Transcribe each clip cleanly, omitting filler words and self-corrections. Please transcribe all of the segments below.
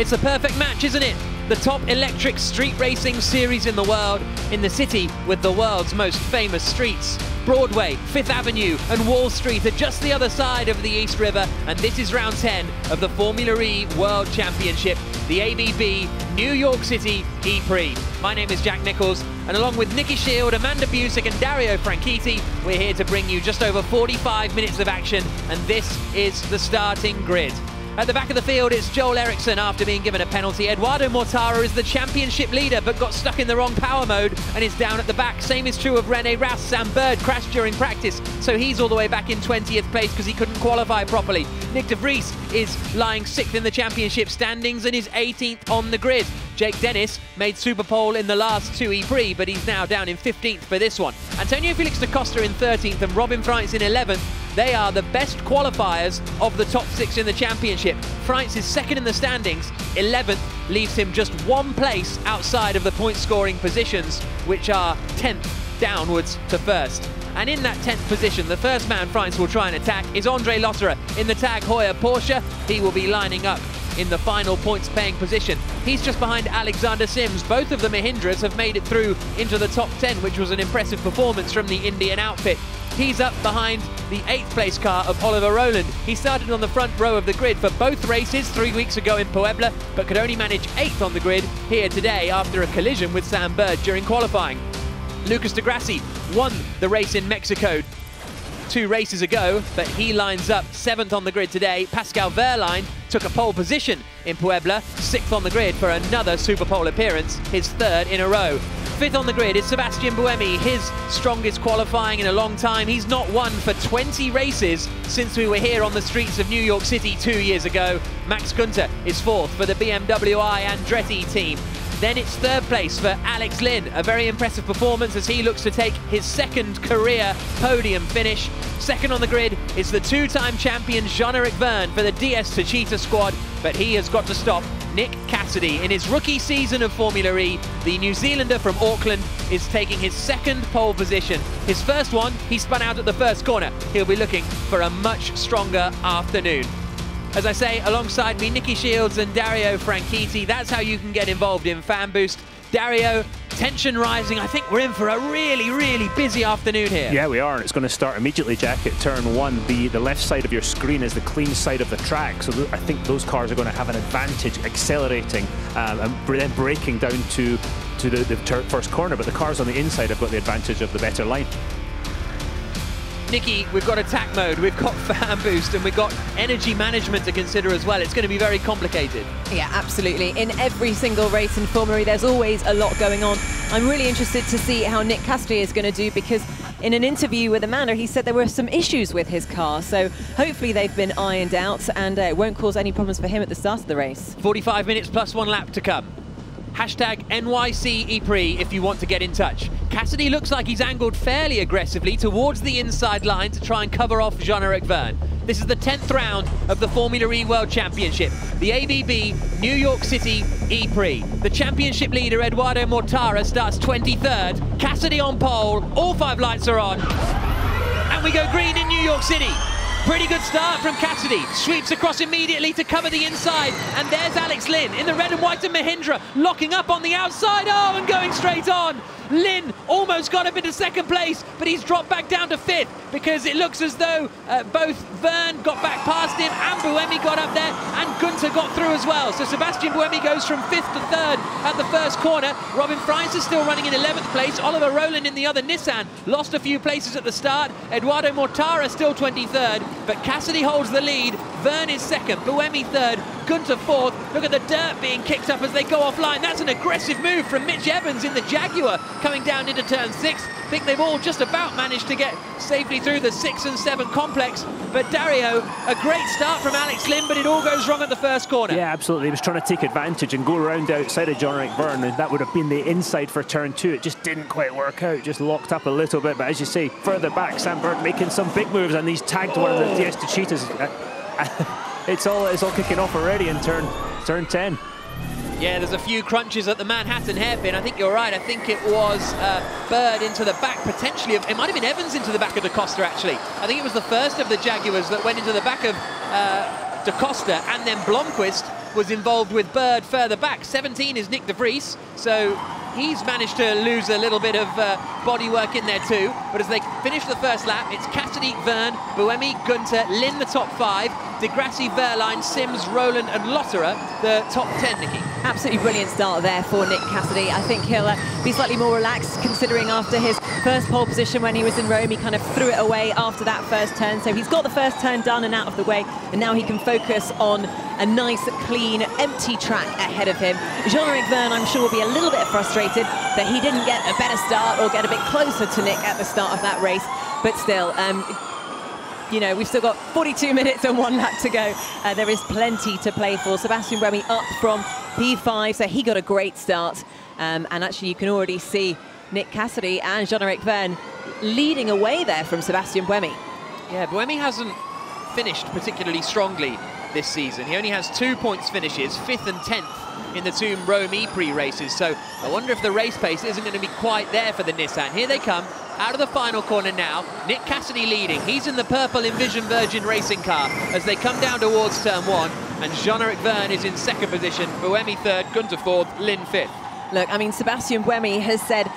It's the perfect match, isn't it? The top electric street racing series in the world, in the city with the world's most famous streets. Broadway, Fifth Avenue and Wall Street are just the other side of the East River, and this is round 10 of the Formula E World Championship, the ABB New York City E-Prix. My name is Jack Nichols, and along with Nicky Shield, Amanda Busick and Dario Franchitti, we're here to bring you just over 45 minutes of action, and this is the starting grid. At the back of the field, it's Joel Eriksson after being given a penalty. Eduardo Mortara is the championship leader, but got stuck in the wrong power mode and is down at the back. Same is true of René Rast. Sam Bird crashed during practice, so he's all the way back in 20th place because he couldn't qualify properly. Nick de Vries is lying 6th in the championship standings and is 18th on the grid. Jake Dennis made super pole in the last two E-Prix, but he's now down in 15th for this one. Antonio Felix da Costa in 13th and Robin Freins in 11th. They are the best qualifiers of the top 6 in the championship. Freins is second in the standings. 11th leaves him just one place outside of the point-scoring positions, which are 10th downwards to first. And in that 10th position, the first man Freins will try and attack is Andre Lotterer in the Tag Heuer Porsche. He will be lining up in the final points-paying position. He's just behind Alexander Sims. Both of the Mahindras have made it through into the top 10, which was an impressive performance from the Indian outfit. He's up behind the 8th place car of Oliver Rowland. He started on the front row of the grid for both races 3 weeks ago in Puebla, but could only manage 8th on the grid here today after a collision with Sam Bird during qualifying. Lucas de Grassi won the race in Mexico 2 races ago, but he lines up 7th on the grid today. Pascal Wehrlein took a pole position in Puebla, 6th on the grid for another Super Pole appearance, his 3rd in a row. 5th on the grid is Sebastian Buemi, his strongest qualifying in a long time. He's not won for 20 races since we were here on the streets of New York City 2 years ago. Max Günther is 4th for the BMW I Andretti team. Then it's 3rd place for Alex Lynn, a very impressive performance as he looks to take his 2nd career podium finish. 2nd on the grid is the 2-time champion Jean-Eric Vergne for the DS Techeetah squad, but he has got to stop Nick Cassidy. In his rookie season of Formula E, the New Zealander from Auckland is taking his 2nd pole position. His first one, he spun out at the first corner. He'll be looking for a much stronger afternoon. As I say, alongside me, Nicky Shields and Dario Franchitti. That's how you can get involved in Fan Boost. Dario, tension rising. I think we're in for a really, really busy afternoon here. Yeah, we are, and it's going to start immediately, Jack, at turn 1. The left side of your screen is the clean side of the track, so I think those cars are going to have an advantage accelerating and then braking down to the first corner, but the cars on the inside have got the advantage of the better line. Nicky, we've got attack mode, we've got fan boost, and we've got energy management to consider as well. It's going to be very complicated. Yeah, absolutely. In every single race in Formula E, there's always a lot going on. I'm really interested to see how Nick Cassidy is going to do, because in an interview with Amanda, he said there were some issues with his car. So hopefully they've been ironed out and it won't cause any problems for him at the start of the race. 45 minutes plus 1 lap to come. Hashtag NYC E-Prix if you want to get in touch. Cassidy looks like he's angled fairly aggressively towards the inside line to try and cover off Jean-Eric Vergne. This is the 10th round of the Formula E World Championship, the ABB New York City E-Prix. The championship leader, Eduardo Mortara, starts 23rd. Cassidy on pole, all 5 lights are on, and we go green in New York City. Pretty good start from Cassidy. Sweeps across immediately to cover the inside. And there's Alex Lynn in the red and white of Mahindra, locking up on the outside. Oh, and going straight on. Lynn almost got up into 2nd place, but he's dropped back down to 5th because it looks as though both Vergne got back past him and Buemi got up there, and Günther got through as well. So Sebastian Buemi goes from 5th to 3rd at the first corner. Robin Freins is still running in 11th place. Oliver Rowland in the other Nissan lost a few places at the start. Eduardo Mortara still 23rd, but Cassidy holds the lead. Vergne is 2nd, Buemi 3rd, Günther 4th. Look at the dirt being kicked up as they go offline. That's an aggressive move from Mitch Evans in the Jaguar coming down into turn 6. I think they've all just about managed to get safely through the 6 and 7 complex. But Dario, a great start from Alex Lynn, but it all goes wrong at the first corner. Yeah, absolutely. He was trying to take advantage and go around outside of Jean-Eric Vergne, and that would have been the inside for turn 2. It just didn't quite work out, just locked up a little bit. But as you say, further back, Sam Bird making some big moves, and he's tagged one of the DS Techeetahs. It's all kicking off already in turn 10. Yeah, there's a few crunches at the Manhattan hairpin. I think you're right. I think it was Bird into the back, potentially. It might have been Evans into the back of Da Costa, actually. I think it was the first of the Jaguars that went into the back of Da Costa, and then Blomqvist was involved with Bird further back. 17 is Nick de Vries, so he's managed to lose a little bit of bodywork in there too. But as they finish the first lap, it's Cassidy, Verne, Buemi, Gunter, Lynn the top 5, De Grassi, Verline, Sims, Rowland and Lotterer the top 10, Nikki. Absolutely brilliant start there for Nick Cassidy. I think he'll be slightly more relaxed considering after his first pole position when he was in Rome, he kind of threw it away after that first turn. So he's got the first turn done and out of the way, and now he can focus on a nice, clean, empty track ahead of him. Jean-Eric Verne, I'm sure, will be a little bit frustrated that he didn't get a better start or get a bit closer to Nick at the start of that race. But still, you know, we've still got 42 minutes and 1 lap to go. There is plenty to play for. Sebastian Buemi up from P5, so he got a great start. And actually, you can already see Nick Cassidy and Jean-Eric Verne leading away there from Sebastian Buemi. Yeah, Buemi hasn't finished particularly strongly this season. He only has 2 points finishes, 5th and 10th in the 2 Rome E-Prix races. So I wonder if the race pace isn't going to be quite there for the Nissan. Here they come. Out of the final corner now, Nick Cassidy leading. He's in the purple Envision Virgin racing car as they come down towards turn 1, and Jean-Eric Verne is in 2nd position, Buemi 3rd, Gunter 4th, Lynn 5th. Look, I mean, Sebastian Buemi has said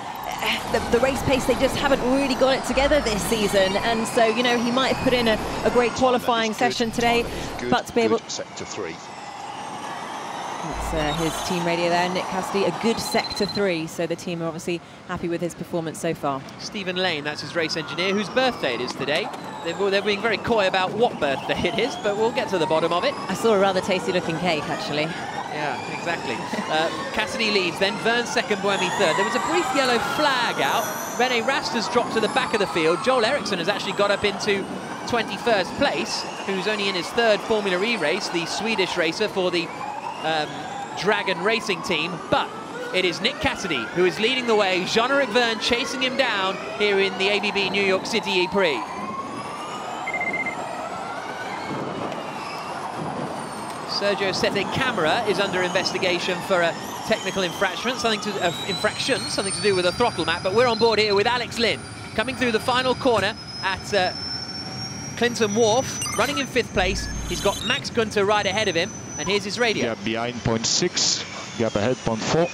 the race pace, they just haven't really got it together this season, and so, you know, he might have put in a great qualifying session today, but to be able... Sector 3. It's his team radio there, Nick Cassidy, a good sector 3, so the team are obviously happy with his performance so far. Stephen Lane, that's his race engineer, whose birthday it is today. They're being very coy about what birthday it is, but we'll get to the bottom of it. I saw a rather tasty looking cake, actually. Yeah, exactly. Cassidy leads, then Verne 2nd, Buemi 3rd. There was a brief yellow flag out. René Rast has dropped to the back of the field. Joel Eriksson has actually got up into 21st place, who's only in his 3rd Formula E race, the Swedish racer for the Dragon Racing team, but it is Nick Cassidy who is leading the way. Jean-Eric Verne chasing him down here in the ABB New York City E-Prix. Sergio Sette Camera is under investigation for a technical infraction, something to do with a throttle map, but we're on board here with Alex Lynn, coming through the final corner at Clinton Wharf, running in 5th place. He's got Max Gunter right ahead of him, and here's his radio. Gap behind 0.6, gap ahead 0.4.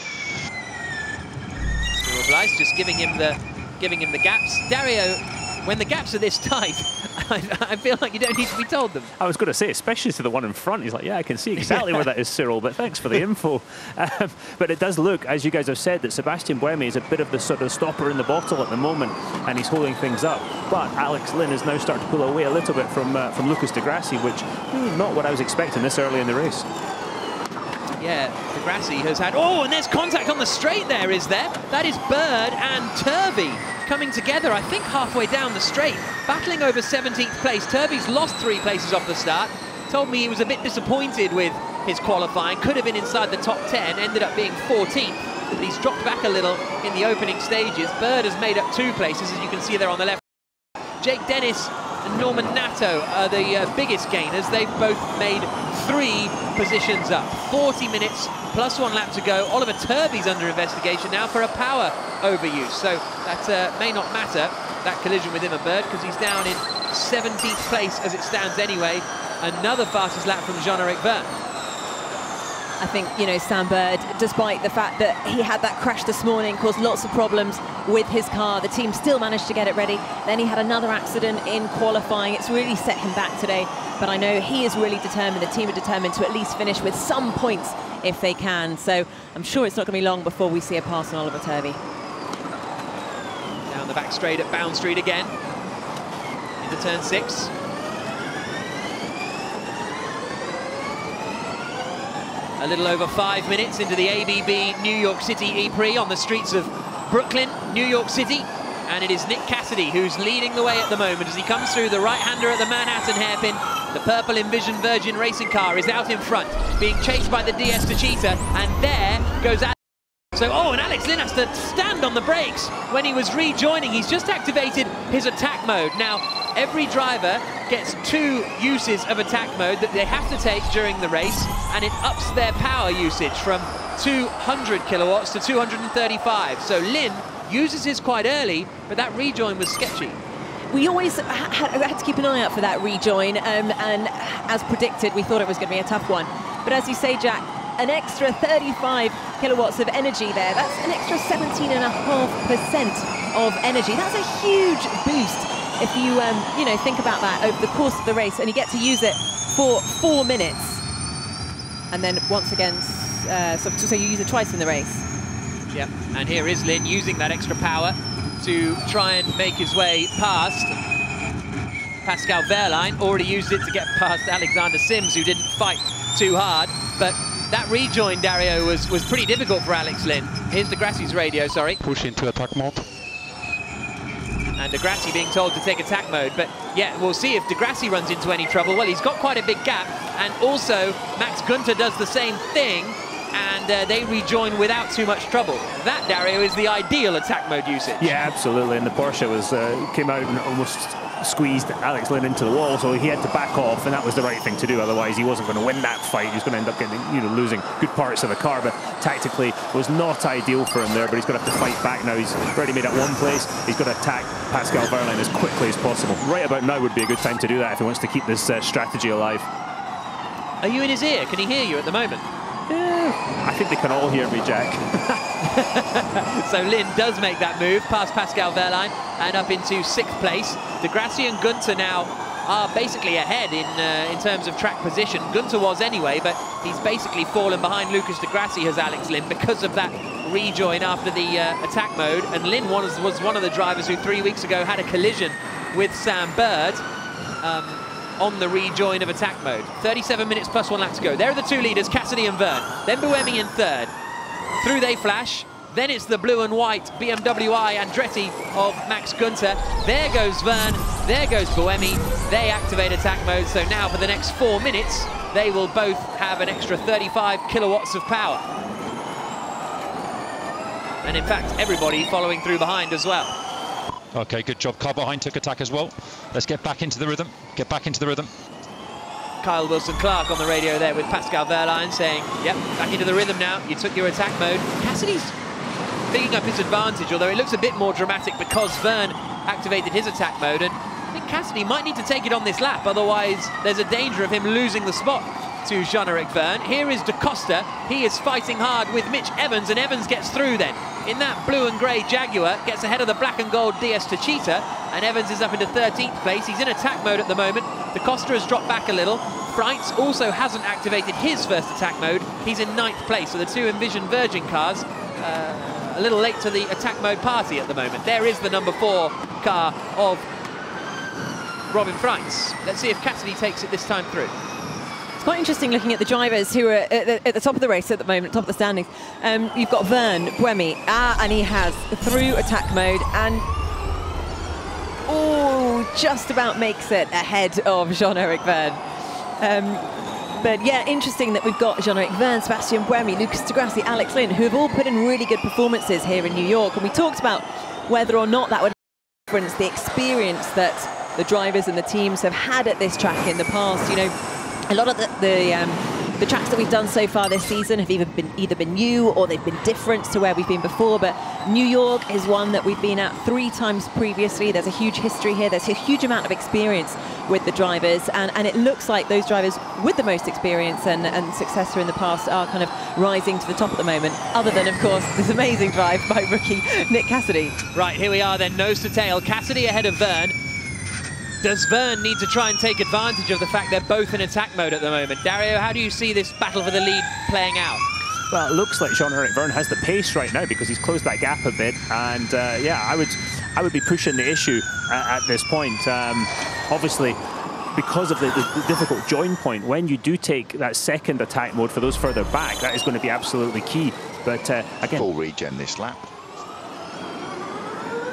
Blice just giving him the gaps. Dario, when the gaps are this tight, I feel like you don't need to be told them. I was going to say, especially to the one in front, he's like, yeah, I can see exactly where that is, Cyril, but thanks for the info. But it does look, as you guys have said, that Sebastian Buemi is a bit of the sort of stopper in the bottle at the moment, and he's holding things up. But Alex Lynn is now starting to pull away a little bit from Lucas de Grassi, which not what I was expecting this early in the race. Yeah, de Grassi has had... Oh, and there's contact on the straight there, is there? That is Bird and Turvey coming together, I think, halfway down the straight, battling over 17th place. Turvey's lost 3 places off the start. Told me he was a bit disappointed with his qualifying. Could have been inside the top 10, ended up being 14th. But he's dropped back a little in the opening stages. Bird has made up 2 places, as you can see there on the left. Jake Dennis and Norman Nato are the biggest gainers. They've both made 3 positions up. 40 minutes plus 1 lap to go. Oliver Turvey's under investigation now for a power overuse, so that may not matter, that collision with him and Bird, because he's down in 17th place as it stands anyway. Another fastest lap from Jean-Eric Verne. I think, you know, Sam Bird, despite the fact that he had that crash this morning, caused lots of problems with his car, the team still managed to get it ready. Then he had another accident in qualifying. It's really set him back today, but I know he is really determined, the team are determined to at least finish with some points if they can. So I'm sure it's not going to be long before we see a pass on Oliver Turvey. Down the back straight at Bound Street again, into turn 6. A little over 5 minutes into the ABB New York City E-Prix on the streets of Brooklyn, New York City. And it is Nick Cassidy who's leading the way at the moment as he comes through the right-hander at the Manhattan hairpin. The purple Envision Virgin racing car is out in front, being chased by the DS Techeetah, and there goes Alex. So, and Alex Lynn has to stand on the brakes when he was rejoining. He's just activated his attack mode. Now, every driver gets 2 uses of attack mode that they have to take during the race, and it ups their power usage from 200 kilowatts to 235. So Lynn uses his quite early, but that rejoin was sketchy. we always had to keep an eye out for that rejoin, and as predicted, we thought it was going to be a tough one. But as you say, Jack, an extra 35 kilowatts of energy there. That's an extra 17.5% of energy. That's a huge boost if you, you know, think about that over the course of the race, and you get to use it for 4 minutes. And then once again, so you use it twice in the race. Yep, and here is Lynn using that extra power to try and make his way past Pascal Wehrlein. Already used it to get past Alexander Sims, who didn't fight too hard. But that rejoin, Dario, was pretty difficult for Alex Lynn. Here's De Grassi's radio, sorry. Push into attack mode. And De Grassi being told to take attack mode. But yeah, we'll see if De Grassi runs into any trouble. Well, he's got quite a big gap. And also, Max Günther does the same thing. And they rejoin without too much trouble. That, Dario, is the ideal attack mode usage. Yeah, absolutely. And the Porsche came out and almost squeezed Alex Lynn into the wall, so he had to back off, and that was the right thing to do. Otherwise, he wasn't going to win that fight. He was going to end up getting, losing good parts of the car. But tactically, it was not ideal for him there. But he's going to have to fight back now. He's already made it one place. He's got to attack Pascal Wehrlein as quickly as possible. Right about now would be a good time to do that if he wants to keep this strategy alive. Are you in his ear? Can he hear you at the moment? Yeah, I think they can all hear me, Jack. So Lynn does make that move past Pascal Wehrlein and up into 6th place. De Grassi and Günther now are basically ahead in terms of track position. Günther was anyway, but he's basically fallen behind Lucas De Grassi, has Alex Lynn, because of that rejoin after the attack mode. And Lynn was one of the drivers who 3 weeks ago had a collision with Sam Bird on the rejoin of attack mode. 37 minutes plus 1 lap to go. There are the two leaders, Cassidy and Verne. Then Buemi in 3rd. Through they flash. Then it's the blue and white BMW I Andretti of Max Günther. There goes Verne, there goes Buemi. They activate attack mode, so now for the next 4 minutes, they will both have an extra 35 kilowatts of power. And in fact, everybody following through behind as well. Okay, good job. Car behind took attack as well. Let's get back into the rhythm. Get back into the rhythm. Kyle Wilson-Clark on the radio there with Pascal Wehrlein saying, yep, back into the rhythm now. You took your attack mode. Cassidy's picking up his advantage, although it looks a bit more dramatic because Verne activated his attack mode. And I think Cassidy might need to take it on this lap, otherwise there's a danger of him losing the spot to Jean-Eric Verne. Here is Da Costa. He is fighting hard with Mitch Evans, and Evans gets through then. In that blue and grey Jaguar, gets ahead of the black and gold DS Techeetah, and Evans is up into 13th place. He's in attack mode at the moment. Da Costa has dropped back a little. Freitz also hasn't activated his first attack mode. He's in 9th place, so the two Envision Virgin cars a little late to the attack mode party at the moment. There is the number 4 car of Robin Freitz. Let's see if Cassidy takes it this time through. It's quite interesting looking at the drivers who are at the top of the race at the moment, top of the standings. You've got Verne, Buemi, and he has through attack mode, and just about makes it ahead of Jean-Eric Verne. But yeah, interesting that we've got Jean-Eric Verne, Sebastian Buemi, Lucas De Grassi, Alex Lynn, who have all put in really good performances here in New York. And we talked about whether or not that would difference the experience that the drivers and the teams have had at this track in the past. You know, a lot of the tracks that we've done so far this season have either been new or they've been different to where we've been before. But New York is one that we've been at 3 times previously. There's a huge history here. There's a huge amount of experience with the drivers, and it looks like those drivers with the most experience and success in the past are kind of rising to the top at the moment, other than, of course, this amazing drive by rookie Nick Cassidy. Right, here we are then, nose to tail. Cassidy ahead of Verne. Does Verne need to try and take advantage of the fact they're both in attack mode at the moment? Dario, how do you see this battle for the lead playing out? Well, it looks like Jean-Eric Verne has the pace right now because he's closed that gap a bit, and yeah, I would be pushing the issue at this point. Obviously, because of the difficult join point, when you do take that second attack mode for those further back, that is going to be absolutely key. But again, full regen this lap.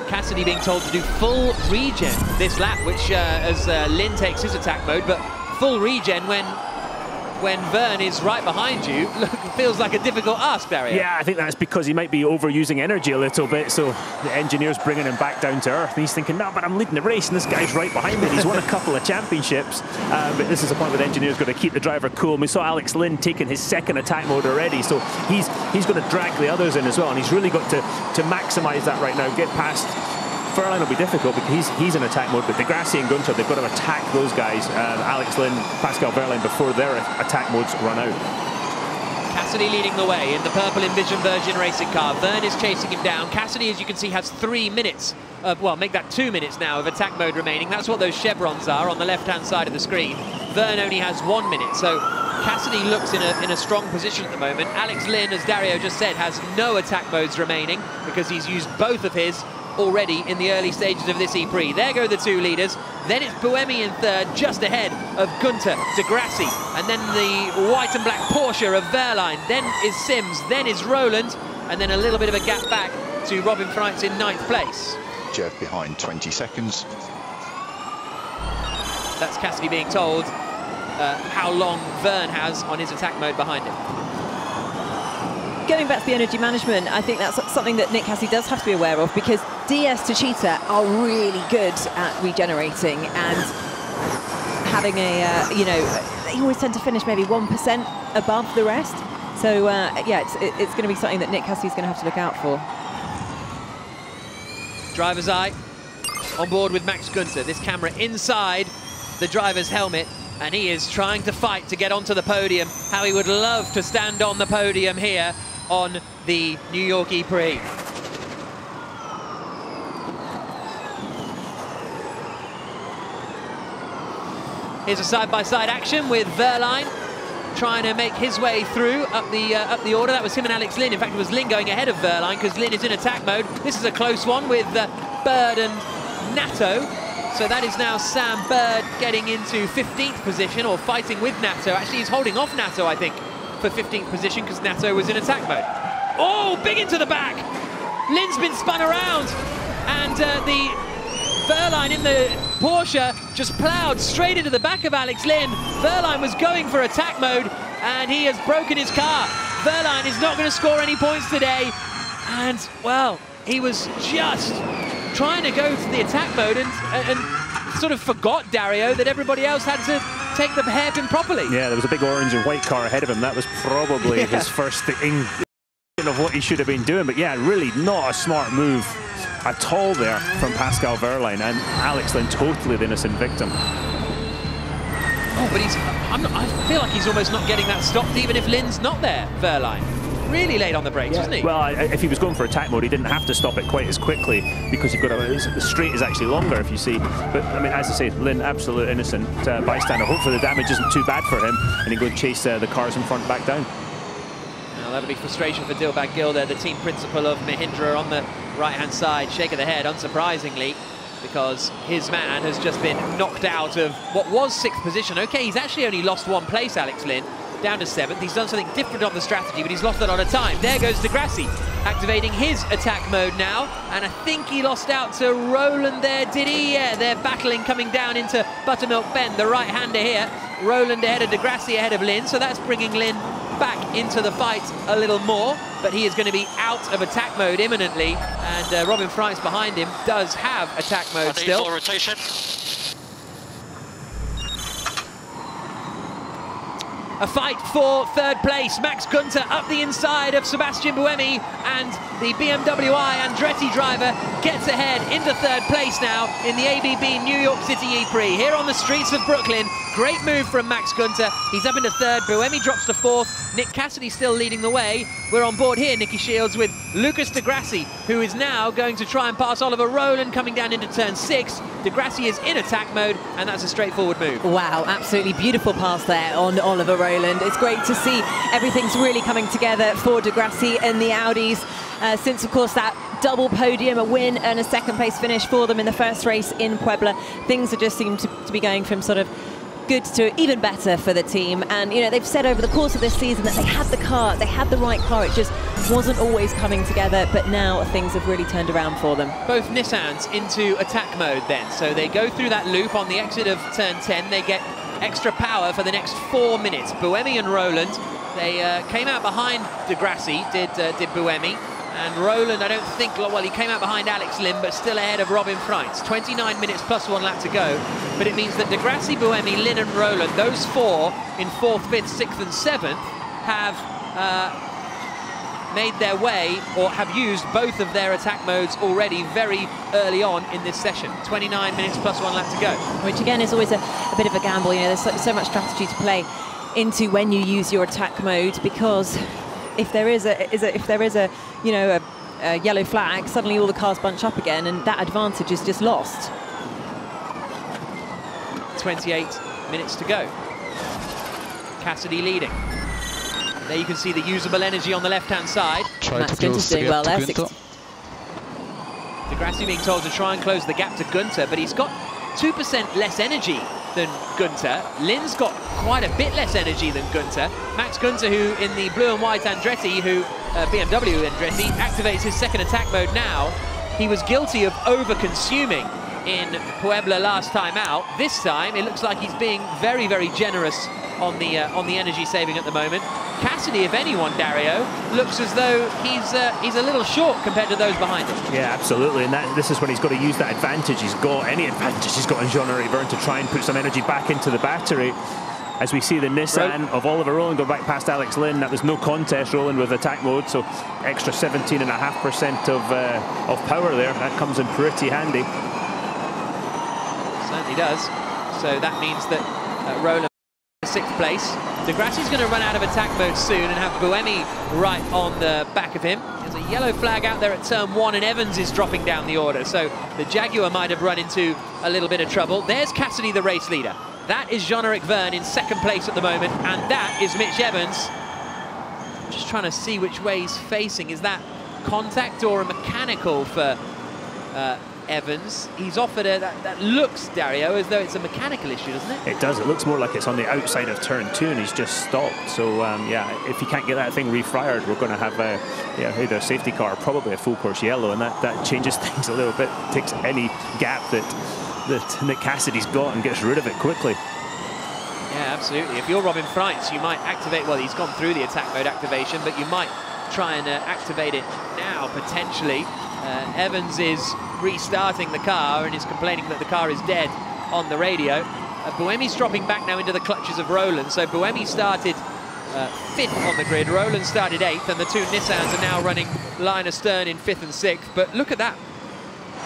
Cassidy being told to do full regen this lap, which as Lynn takes his attack mode, but full regen when Verne is right behind you, look, feels like a difficult ask, Dario. Yeah, I think that's because he might be overusing energy a little bit, so the engineer's bringing him back down to earth, and he's thinking, no, but I'm leading the race, and this guy's right behind me, and he's won a couple of championships, but this is a point where the engineer's got to keep the driver cool, and we saw Alex Lynn taking his second attack mode already, so he's going to drag the others in as well, and he's really got to maximise that right now, get past Verline will be difficult because he's in attack mode, but Degrassi and Gunter, they've got to attack those guys, Alex Lynn, Pascal Verline, before their attack modes run out. Cassidy leading the way in the purple Envision Virgin racing car. Vern is chasing him down. Cassidy, as you can see, has 3 minutes of, well, make that 2 minutes now of attack mode remaining. That's what those chevrons are on the left-hand side of the screen. Vern only has 1 minute, so Cassidy looks in a strong position at the moment. Alex Lynn, as Dario just said, has no attack modes remaining because he's used both of his already in the early stages of this E-Prix. There go the 2 leaders. Then it's Buemi in third, just ahead of Gunter, Degrassi, and then the white and black Porsche of Verline. Then is Sims, then is Roland, and then a little bit of a gap back to Robin Freitz in 9th place. Jeff behind 20 seconds. That's Cassidy being told how long Vern has on his attack mode behind him. Going back to the energy management, I think that's something that Nick Cassidy does have to be aware of, because DS to Cheetah are really good at regenerating and having a, you know, they always tend to finish maybe 1% above the rest. So, yeah, it's going to be something that Nick Cassidy's going to have to look out for. Driver's eye on board with Max Gunter. This camera inside the driver's helmet, and he is trying to fight to get onto the podium. How he would love to stand on the podium here on the New York E-Prix. Here's a side-by-side action with Verline trying to make his way through up the order. That was him and Alex Lynn. In fact, it was Lynn going ahead of Verline because Lynn is in attack mode. This is a close one with Bird and Natto. So that is now Sam Bird getting into 15th position, or fighting with Natto. Actually, he's holding off Natto, I think, for 15th position because Natto was in attack mode. Oh, big into the back. Lynn's been spun around, and the Verline in the Porsche just ploughed straight into the back of Alex Lynn. Verline was going for attack mode, and he has broken his car. Verline is not going to score any points today, and, well, he was just trying to go to the attack mode and sort of forgot, Dario, that everybody else had to take the hairpin properly. Yeah, there was a big orange and white car ahead of him. That was probably his first thing of what he should have been doing. But yeah, really not a smart move at all there from Pascal Verline, and Alex Lynn totally the innocent victim. Oh, but I feel like he's almost not getting that stopped even if Lynn's not there, Verline. Really late on the brakes, wasn't he? Well, if he was going for attack mode, he didn't have to stop it quite as quickly because you've got the straight is actually longer, if you see. But I mean, as I say, Lynn, absolute innocent bystander. Hopefully the damage isn't too bad for him, and he can go and chase the cars in front back down. Now that'll be frustration for Dilbag Gilder, the team principal of Mahindra, on the right-hand side. Shake of the head, unsurprisingly, because his man has just been knocked out of what was 6th position. Okay, he's actually only lost 1 place, Alex Lynn, down to 7th. He's done something different on the strategy, but he's lost a lot of time. There goes Degrassi, activating his attack mode now, and I think he lost out to Roland there, did he? Yeah, they're battling coming down into Buttermilk Bend, the right-hander here. Roland ahead of Degrassi, ahead of Lynn, so that's bringing Lynn back into the fight a little more, but he is going to be out of attack mode imminently, and Robin Freitz behind him does have attack mode still. Rotation. A fight for 3rd place. Max Gunter up the inside of Sebastian Buemi, and the BMW I Andretti driver gets ahead into 3rd place now in the ABB New York City E-Prix. Here on the streets of Brooklyn, great move from Max Gunter. He's up into 3rd, Buemi drops to 4th. Nick Cassidy still leading the way. We're on board here, Nicky Shields, with Lucas Degrassi, who is now going to try and pass Oliver Roland coming down into turn 6. Degrassi is in attack mode, and that's a straightforward move. Wow, absolutely beautiful pass there on Oliver Roland. It's great to see everything's really coming together for Degrassi and the Audis since, of course, that double podium, a win and a 2nd place finish for them in the first race in Puebla. Things are just seem to be going from sort of good to even better for the team, and you know, they've said over the course of this season that they had the car, they had the right car, it just wasn't always coming together, but now things have really turned around for them. Both Nissans into attack mode then, so they go through that loop on the exit of turn 10, they get extra power for the next 4 minutes. Buemi and Roland, they came out behind Degrassi, did Buemi. And Roland, I don't think, well, he came out behind Alex Lynn, but still ahead of Robin Freitz. 29 minutes plus 1 lap to go. But it means that Degrassi, Buemi, Lynn and Roland, those 4 in 4th, 5th, 6th and 7th, have made their way or have used both of their attack modes already very early on in this session. 29 minutes plus 1 lap to go. Which again is always a bit of a gamble. You know, there's so much strategy to play into when you use your attack mode, because if there is a you know, a yellow flag, suddenly all the cars bunch up again, and that advantage is just lost. 28 minutes to go. Cassidy leading. There you can see the usable energy on the left-hand side. Max Gunter's doing well there. De Grassi being told to try and close the gap to Gunter, but he's got 2% less energy than Gunter. Lin's got quite a bit less energy than Gunter. Max Gunter, who in the blue and white Andretti, BMW Andretti, activates his second attack mode now. He was guilty of over-consuming in Puebla last time out. This time, it looks like he's being very, very generous on the energy saving at the moment. Cassidy, if anyone, Dario, looks as though he's a little short compared to those behind him. Yeah, absolutely, and this is when he's got to use that advantage he's got, any advantage he's got in Jean-Henri Verne, to try and put some energy back into the battery. As we see the Nissan of Oliver Rowland go back past Alex Lynn, that was no contest, Rowland with attack mode, so extra 17.5% of power there. That comes in pretty handy. Certainly does. So that means that Rowland in 6th place. De Grassi's going to run out of attack mode soon and have Buemi right on the back of him. There's a yellow flag out there at turn 1, and Evans is dropping down the order, so the Jaguar might have run into a little bit of trouble. There's Cassidy, the race leader. That is Jean-Henri Verne in 2nd place at the moment, and that is Mitch Evans. Just trying to see which way he's facing. Is that contact or a mechanical for Evans? He's offered that looks, Dario, as though it's a mechanical issue, doesn't it? It does. It looks more like it's on the outside of turn 2, and he's just stopped. So yeah, if you can't get that thing refired, we're going to have either a safety car or probably a full course yellow, and that changes things a little bit. Takes any gap that Nick Cassidy's got and gets rid of it quickly. Yeah, absolutely. If you're Robin Freitz, you might activate, well, he's gone through the attack mode activation, but you might try and activate it now, potentially. Evans is restarting the car and is complaining that the car is dead on the radio. Buemi's dropping back now into the clutches of Rowland. So Buemi started 5th on the grid, Rowland started 8th, and the two Nissans are now running line astern in 5th and 6th. But look at that.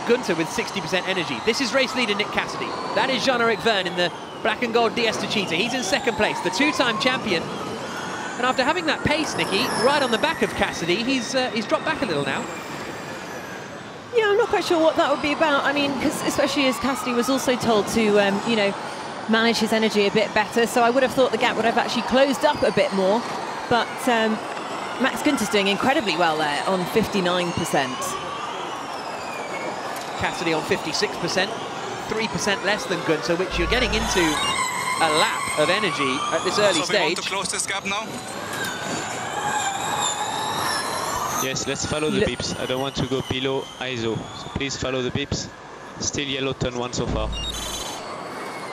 Gunter with 60% energy. This is race leader Nick Cassidy. That is Jean-Henri Verne in the black and gold DS Techeetah. He's in 2nd place, the 2-time champion. And after having that pace, Nicky, right on the back of Cassidy, he's dropped back a little now. Yeah, I'm not quite sure what that would be about. I mean, because especially as Cassidy was also told to, you know, manage his energy a bit better. So I would have thought the gap would have actually closed up a bit more. But Max Gunter's doing incredibly well there on 59%. Cassidy on 56%, 3% less than Gunter, which you're getting into a lap of energy at this early stage. We want to close this gap now? Yes, let's follow the beeps. I don't want to go below ISO, so please follow the beeps. Still yellow turn 1 so far.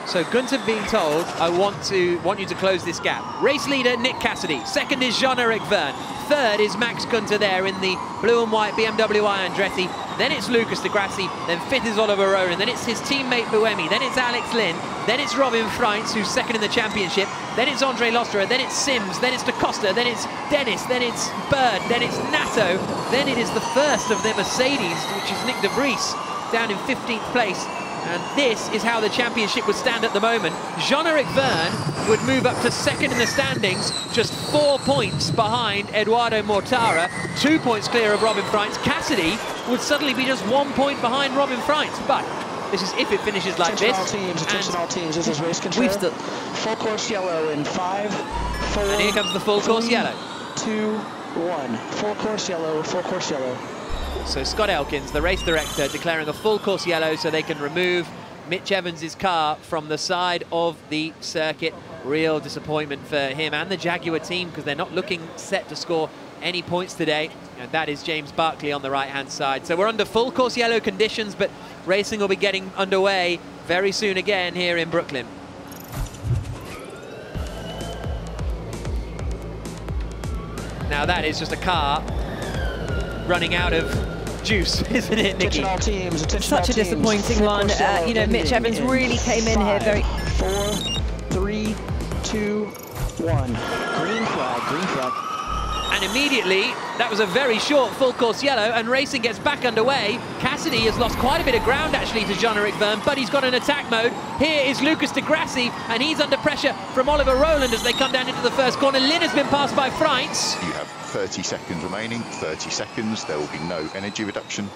So Gunter being told, I want you to close this gap. Race leader Nick Cassidy. 2nd is Jean-Henri Verne. 3rd is Max Gunter there in the blue and white BMW Andretti. Then it's Lucas de Grassi. Then 5th is Oliver Rowland. Then it's his teammate Buemi. Then it's Alex Lynn. Then it's Robin Freitz, who's 2nd in the championship. Then it's Andre Losterer. Then it's Sims. Then it's Da Costa. Then it's Dennis. Then it's Bird. Then it's Nato. Then it is the first of the Mercedes, which is Nick de Vries, down in 15th place. And this is how the championship would stand at the moment. Jean-Henri Verne would move up to 2nd in the standings, just 4 points behind Eduardo Mortara, 2 points clear of Robin Freitz. Cassidy would suddenly be just 1 point behind Robin Freitz, but this is if it finishes like this. Attention all teams, this is race control. Full course yellow in 5, 4, and here comes the full course yellow. 2, 1. Full course yellow, full course yellow. So Scott Elkins, the race director, declaring a full course yellow so they can remove Mitch Evans' car from the side of the circuit. Real disappointment for him and the Jaguar team, because they're not looking set to score any points today. And that is James Barkley on the right-hand side. So we're under full course yellow conditions, but racing will be getting underway very soon again here in Brooklyn. Now that is just a car running out of juice, isn't it, Nicky? Such a disappointing one. You know, Mitch Evans really came in here very... 4, 3, 2, 1. Green flag, green flag. And immediately, that was a very short full course yellow, and racing gets back underway. Cassidy has lost quite a bit of ground, actually, to Jean-Eric Vergne, but he's got an attack mode. Here is Lucas de Grassi, and he's under pressure from Oliver Rowland as they come down into the first corner. Lynn has been passed by Freitz. You have 30 seconds remaining, 30 seconds, there will be no energy reduction.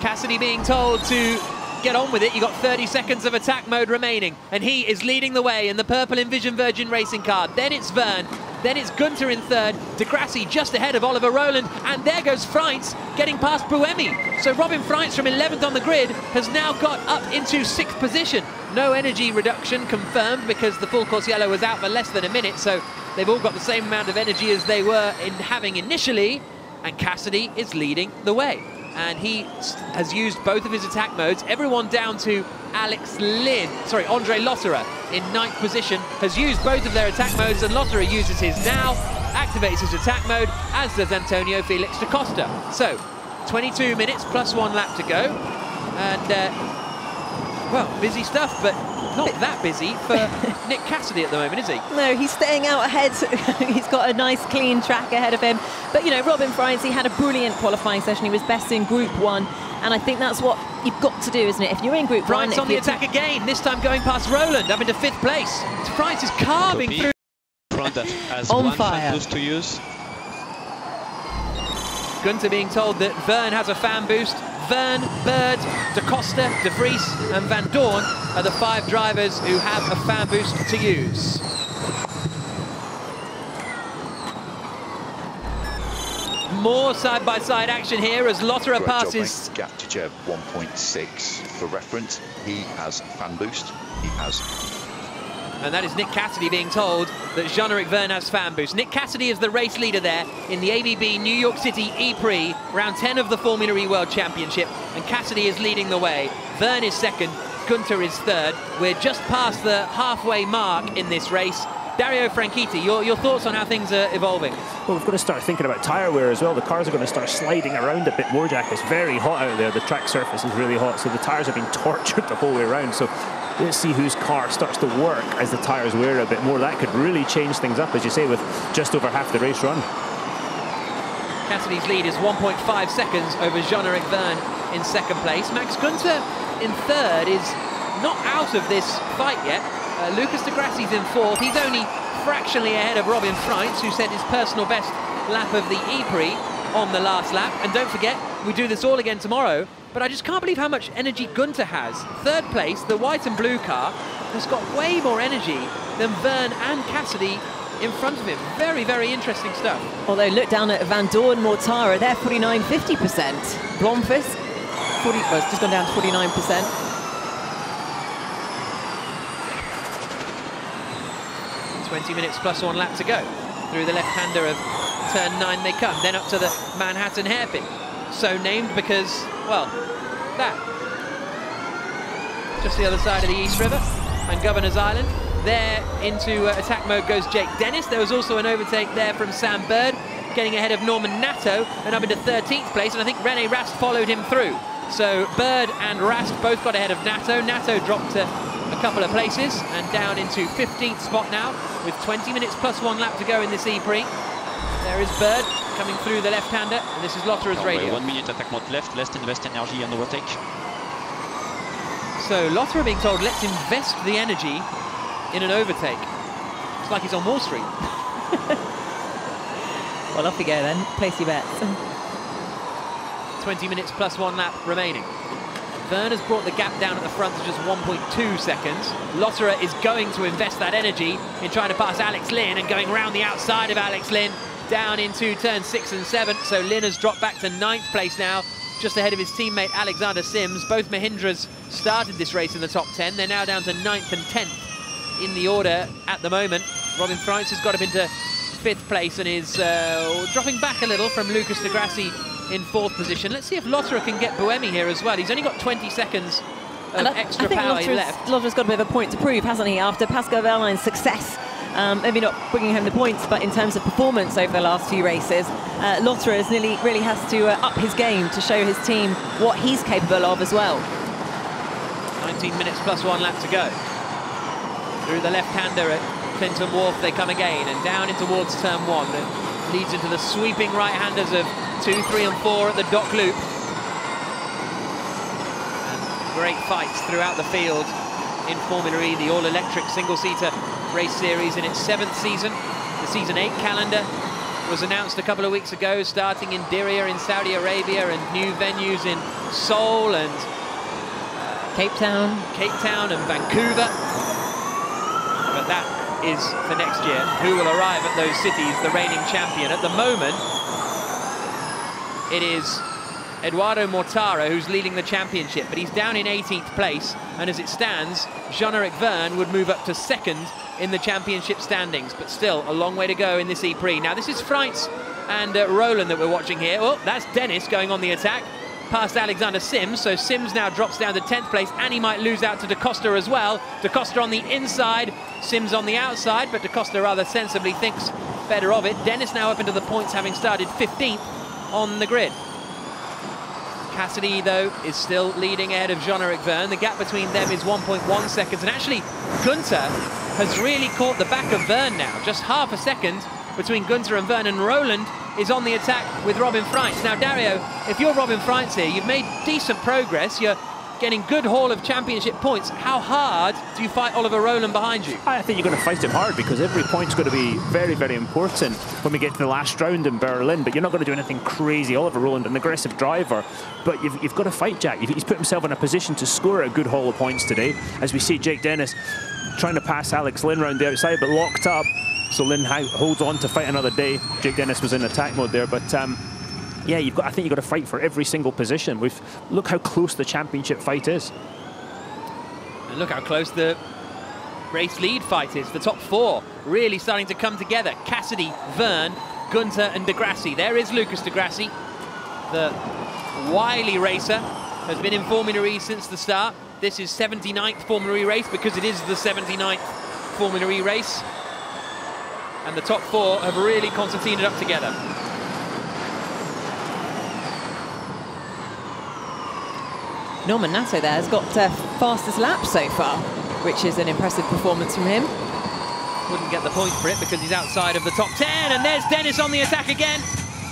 Cassidy being told to get on with it. You got 30 seconds of attack mode remaining, and he is leading the way in the purple Envision Virgin racing car. Then it's Vergne, then it's Gunter in third, de Grassi just ahead of Oliver Rowland, and there goes Freitz getting past Buemi. So Robin Freitz from 11th on the grid has now got up into 6th position. No energy reduction confirmed because the full course yellow was out for less than a minute, so they've all got the same amount of energy as they were in having initially, and Cassidy is leading the way. And he has used both of his attack modes. Everyone down to Andre Lotterer in 9th position has used both of their attack modes, and Lotterer uses his now, activates his attack mode, as does Antonio Felix da Costa. So, 22 minutes plus 1 lap to go. And, well, busy stuff, but not that busy for Nick Cassidy at the moment, is he? No, he's staying out ahead. He's got a nice, clean track ahead of him. But, you know, Robin Freitz, he had a brilliant qualifying session. He was best in Group 1. And I think that's what you've got to do, isn't it? If you're in Group 1... Freitz on the attack again, this time going past Rowland, up into 5th place. Freitz is carving through... Front that has on one fire. fan boost to use. Gunter being told that Vergne has a fan boost. Vergne, Bird, da Costa, De Vries and Van Doorn are the 5 drivers who have a fan boost to use. More side-by-side action here as Lotterer passes. Gap to Jeb 1.6 for reference. He has fan boost. He has. And that is Nick Cassidy being told that Jean-Eric Vergne has fan boost. Nick Cassidy is the race leader there in the ABB New York City E-Prix, round 10 of the Formula E World Championship, and Cassidy is leading the way. Vergne is second, Gunter is third. We're just past the halfway mark in this race. Dario Franchitti, your thoughts on how things are evolving? Well, we've got to start thinking about tyre wear as well. The cars are going to start sliding around a bit more, Jack. It's very hot out there. The track surface is really hot, so the tyres have been tortured the whole way around. So let's see whose car starts to work as the tyres wear a bit more. That could really change things up, as you say, with just over half the race run. Cassidy's lead is 1.5 seconds over Jean-Eric Vergne in second place. Max Gunter in third is not out of this fight yet. Lucas de Grassi's in fourth. He's only fractionally ahead of Robin Freitz, who set his personal best lap of the E-Prix on the last lap. And don't forget, we do this all again tomorrow. But I just can't believe how much energy Gunter has. Third place, the white and blue car, has got way more energy than Vergne and Cassidy in front of him. Very, very interesting stuff. Although look down at Van Doorn, Mortara, they're 49-50%. Blomqvist, well, it's just gone down to 49%. 20 minutes plus 1 lap to go. Through the left-hander of turn 9 they come, then up to the Manhattan hairpin. So named because, well, that. Just the other side of the East River and Governor's Island. There into attack mode goes Jake Dennis. There was also an overtake there from Sam Bird, getting ahead of Norman Nato and up into 13th place, and I think René Rast followed him through. So Bird and Rast both got ahead of Nato. Nato dropped a couple of places and down into 15th spot now with 20 minutes plus 1 lap to go in this E-Prix. There is Bird coming through the left-hander, and this is Lotterer's radio. 1 minute attack mode left, let's invest energy and overtake. So Lotterer being told, let's invest the energy in an overtake. It's like he's on Wall Street. Well, off you go then, place your bets. 20 minutes plus 1 lap remaining. Vergne has brought the gap down at the front to just 1.2 seconds. Lotterer is going to invest that energy in trying to pass Alex Lynn and going round the outside of Alex Lynn down into turn 6 and 7. So Lynn has dropped back to 9th place now, just ahead of his teammate Alexander Sims. Both Mahindras started this race in the top 10. They're now down to 9th and 10th in the order at the moment. Robin Freitz has got up into 5th place and is dropping back a little from Lucas de Grassi in 4th position. Let's see if Lotterer can get Buemi here as well. He's only got 20 seconds of extra power left. Lotterer's got a bit of a point to prove, hasn't he, after Pascal Wehrlein's success. Maybe not bringing home the points, but in terms of performance over the last few races, Lotterer really has to up his game to show his team what he's capable of as well. 19 minutes plus 1 lap to go. Through the left-hander at Clinton Wharf they come again, and down in towards turn 1. The leads into the sweeping right-handers of 2, 3 and 4 at the dock loop. And great fights throughout the field in Formula E, the all-electric single-seater race series in its 7th season. The Season 8 calendar was announced a couple of weeks ago, starting in Diriyah in Saudi Arabia and new venues in Seoul and Cape Town and Vancouver. But that is for next year. Who will arrive at those cities, the reigning champion? At the moment, it is Eduardo Mortara who's leading the championship, but he's down in 18th place, and as it stands, Jean-Eric Vergne would move up to 2nd in the championship standings, but still a long way to go in this E-Prix. Now this is Freitz and Roland that we're watching here. Oh, that's Dennis going on the attack past Alexander Sims, so Sims now drops down to 10th place, and he might lose out to Da Costa as well. Da Costa on the inside, Sims on the outside, but Da Costa rather sensibly thinks better of it. Dennis now up into the points, having started 15th on the grid. Cassidy, though, is still leading ahead of Jean-Eric Vergne. The gap between them is 1.1 seconds, and actually Gunther has really caught the back of Vergne now, just half a second between Gunther and Vergne, and Roland is on the attack with Robin Freitz. Now, Dario, if you're Robin Freitz here, you've made decent progress, you're getting good haul of championship points. How hard do you fight Oliver Roland behind you? I think you're going to fight him hard, because every point's going to be very, very important when we get to the last round in Berlin, but you're not going to do anything crazy. Oliver Roland, an aggressive driver, but you've got to fight Jack. He's put himself in a position to score a good haul of points today, as we see Jake Dennis trying to pass Alex Lynn round the outside, but locked up. So Lynn holds on to fight another day. Jake Dennis was in attack mode there, but yeah, I think you've got to fight for every single position. Look how close the championship fight is. And look how close the race lead fight is. The top 4 really starting to come together. Cassidy, Vergne, Gunther and De Grassi. There is Lucas De Grassi. The wily racer has been in Formula E since the start. This is 79th Formula E race, because it is the 79th Formula E race. And the top 4 have really concertinaed up together. Norman Nato there has got fastest lap so far, which is an impressive performance from him. Wouldn't get the point for it because he's outside of the top 10, and there's Dennis on the attack again.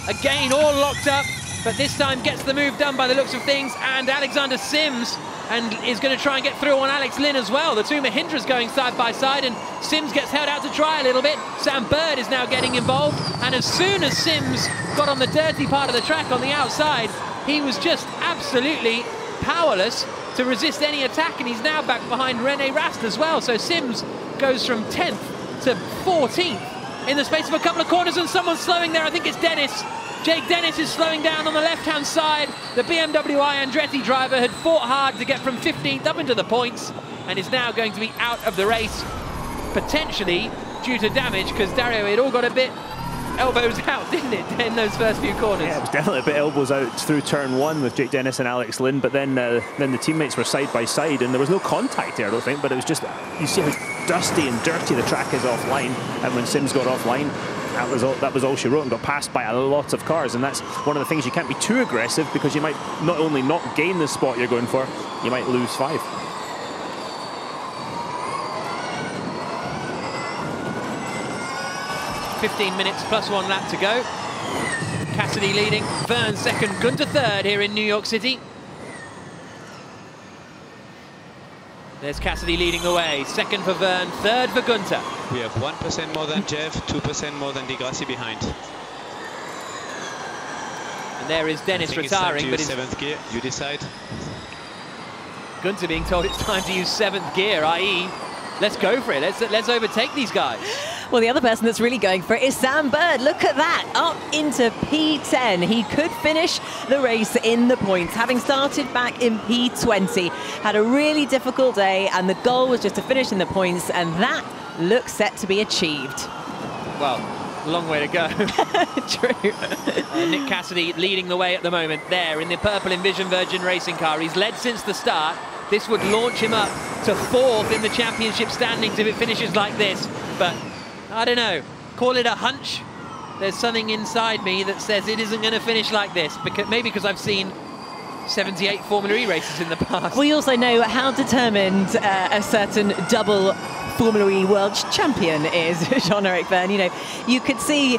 Again, all locked up, but this time gets the move done by the looks of things, and Alexander Sims and is going to try and get through on Alex Lynn as well. The two Mahindras going side by side, and Sims gets held out to dry a little bit. Sam Bird is now getting involved, and as soon as Sims got on the dirty part of the track on the outside, he was just absolutely powerless to resist any attack, and he's now back behind Rene Rast as well. So Sims goes from 10th to 14th in the space of a couple of corners, and someone's slowing there. I think it's Dennis. Jake Dennis is slowing down on the left-hand side. The BMW I Andretti driver had fought hard to get from 15th up into the points, and is now going to be out of the race, potentially due to damage, because Dario, it all got a bit elbows out, didn't it, in those first few corners? Yeah, it was definitely a bit elbows out through turn 1 with Jake Dennis and Alex Lynn, but then the teammates were side by side, and there was no contact there, I don't think, but it was just, you see how dusty and dirty the track is offline, and when Sims got offline, that was all she wrote, and got passed by a lot of cars. And that's one of the things, you can't be too aggressive, because you might not only not gain the spot you're going for, you might lose 5. "15 minutes plus 1 lap to go." Cassidy leading, Vergne second, Gunther third here in New York City. There's Cassidy leading the way, second for Vergne, third for Gunther. We have 1% more than Jeff, 2% more than De Grassi behind. And there is Dennis retiring, but 7th gear, you decide. Gunther being told it's time to use 7th gear, i.e. let's go for it, let's overtake these guys. Well, the other person that's really going for it is Sam Bird. Look at that, up into P10. He could finish the race in the points, having started back in P20. Had a really difficult day, and the goal was just to finish in the points, and that looks set to be achieved. Well, a long way to go. True. Nick Cassidy leading the way at the moment there in the purple Envision Virgin racing car. He's led since the start. This would launch him up to 4th in the championship standings if it finishes like this, but I don't know, call it a hunch. There's something inside me that says it isn't going to finish like this, maybe because I've seen 78 Formula E races in the past. We also know how determined a certain double Formula E world champion is Jean-Eric Vergne. You know, you could see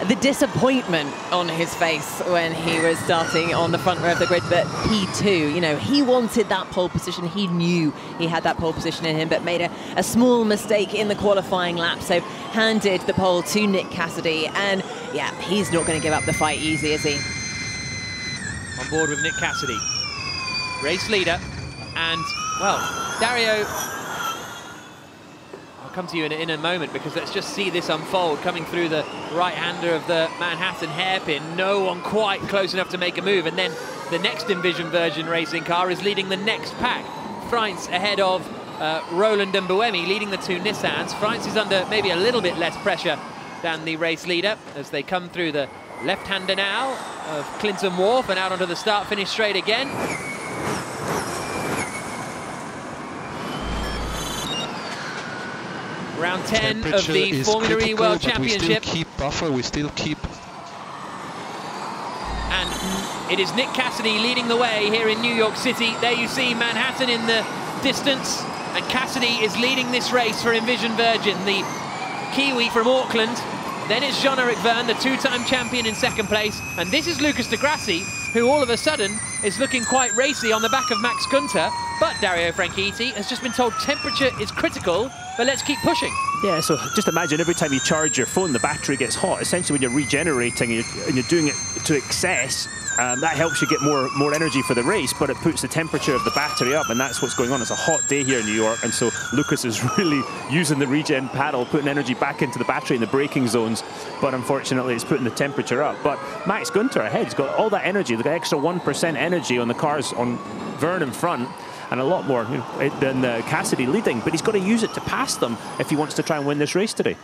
the disappointment on his face when he was starting on the front row of the grid, but P2, you know, he wanted that pole position. He knew he had that pole position in him, but made a small mistake in the qualifying lap, so handed the pole to Nick Cassidy, and yeah, he's not going to give up the fight easy, is he? On board with Nick Cassidy, race leader, and, well, Dario, come to you in a moment, because let's just see this unfold. Coming through the right-hander of the Manhattan hairpin, no one quite close enough to make a move, and then the next Envision Virgin racing car is leading the next pack. France ahead of Roland and Buemi, leading the two Nissans. France is under maybe a little bit less pressure than the race leader as they come through the left-hander now of Clinton Wharf and out onto the start-finish straight again. Round 10 of the Formula E World Championship. We still keep buffer, we still keep. And it is Nick Cassidy leading the way here in New York City. There you see Manhattan in the distance, and Cassidy is leading this race for Envision Virgin, the Kiwi from Auckland. Then it's Jean-Eric Vergne, the two-time champion, in second place. And this is Lucas de Grassi, who all of a sudden is looking quite racy on the back of Max Günther. But Dario Franchitti has just been told temperature is critical, but let's keep pushing. Yeah, so just imagine every time you charge your phone, the battery gets hot. Essentially, when you're regenerating and you're doing it to excess, that helps you get more energy for the race, but it puts the temperature of the battery up, and that's what's going on. It's a hot day here in New York, and so Lucas is really using the regen paddle, putting energy back into the battery in the braking zones, but unfortunately it's putting the temperature up. But Max Günther ahead, he's got all that energy, the extra 1% energy on the cars on Vergne in front, and a lot more than Cassidy leading, but he's got to use it to pass them if he wants to try and win this race today.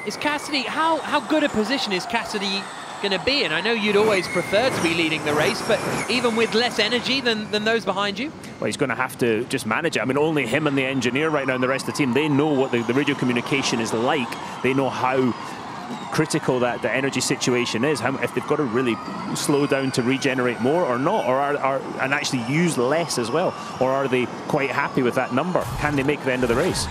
Is Cassidy, how good a position is Cassidy going to be in? I know you'd always prefer to be leading the race, but even with less energy than those behind you? Well, he's going to have to just manage it. I mean, only him and the engineer right now and the rest of the team, they know what the radio communication is like. They know how critical that the energy situation is, if they've got to really slow down to regenerate more or not, or and actually use less as well, or are they quite happy with that number? Can they make the end of the race?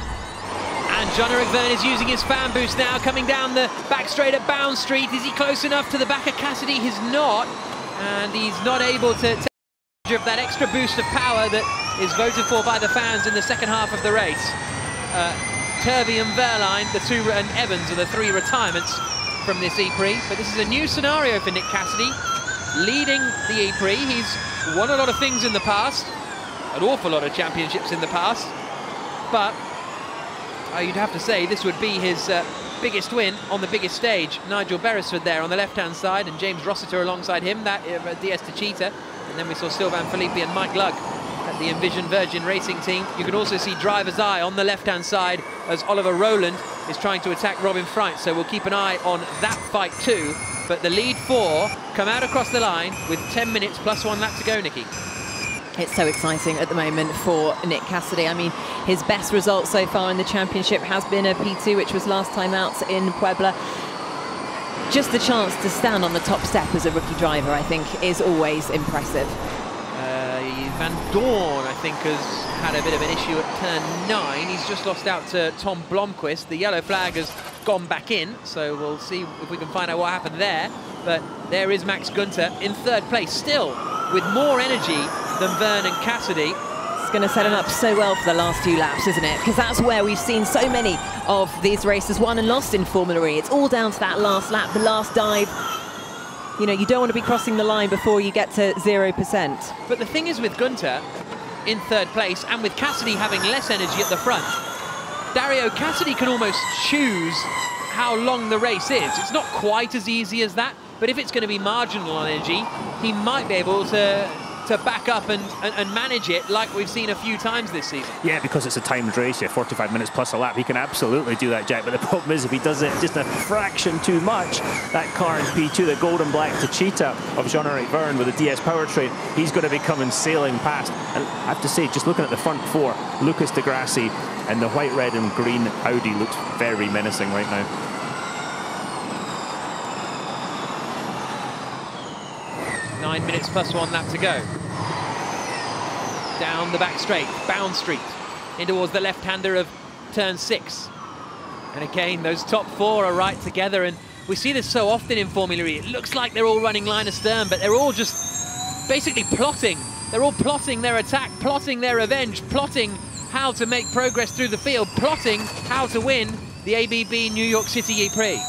And Jean-Eric Vergne is using his fan boost now, coming down the back straight at Bound Street. Is he close enough to the back of Cassidy? He's not, and he's not able to take advantage of that extra boost of power that is voted for by the fans in the second half of the race. Turvey and Verline, and Evans are the three retirements from this E-Prix, but this is a new scenario for Nick Cassidy, leading the E-Prix. He's won a lot of things in the past, an awful lot of championships in the past, but you'd have to say this would be his biggest win on the biggest stage. Nigel Beresford there on the left-hand side, and James Rossiter alongside him, that DS Techeetah, and then we saw Sylvain Philippe and Mike Lugg at the Envision Virgin Racing team. You can also see driver's eye on the left-hand side as Oliver Rowland is trying to attack Robin Freitz, so we'll keep an eye on that fight too. But the lead four come out across the line with 10 minutes plus 1 lap to go, Nikki. It's so exciting at the moment for Nick Cassidy. I mean, his best result so far in the championship has been a P2, which was last time out in Puebla. Just the chance to stand on the top step as a rookie driver, I think, is always impressive. Van Dorn, I think, has had a bit of an issue at turn 9. He's just lost out to Tom Blomqvist. The yellow flag has gone back in, so we'll see if we can find out what happened there. But there is Max Günther in third place, still with more energy than Vergne and Cassidy. It's going to set him up so well for the last few laps, isn't it? Because that's where we've seen so many of these races won and lost in Formula E. It's all down to that last lap, the last dive. You know, you don't want to be crossing the line before you get to 0%. But the thing is with Günther in third place, and with Cassidy having less energy at the front, Dario, Cassidy can almost choose how long the race is. It's not quite as easy as that, but if it's going to be marginal on energy, he might be able to back up and manage it like we've seen a few times this season. Yeah, because it's a timed race, 45 minutes plus a lap, he can absolutely do that, Jack. But the problem is, if he does it just a fraction too much, that car in P2, the gold and black Techeetah of Jean-Eric Vergne with a DS powertrain, he's going to be coming sailing past. And I have to say, just looking at the front four, Lucas de Grassi and the white, red and green Audi looks very menacing right now. Nine minutes plus 1 lap to go. Down the back straight, Bound Street, in towards the left-hander of turn 6. And again, those top 4 are right together, and we see this so often in Formula E. It looks like they're all running line astern, but they're all just basically plotting. They're all plotting their attack, plotting their revenge, plotting how to make progress through the field, plotting how to win the ABB New York City E-Prix.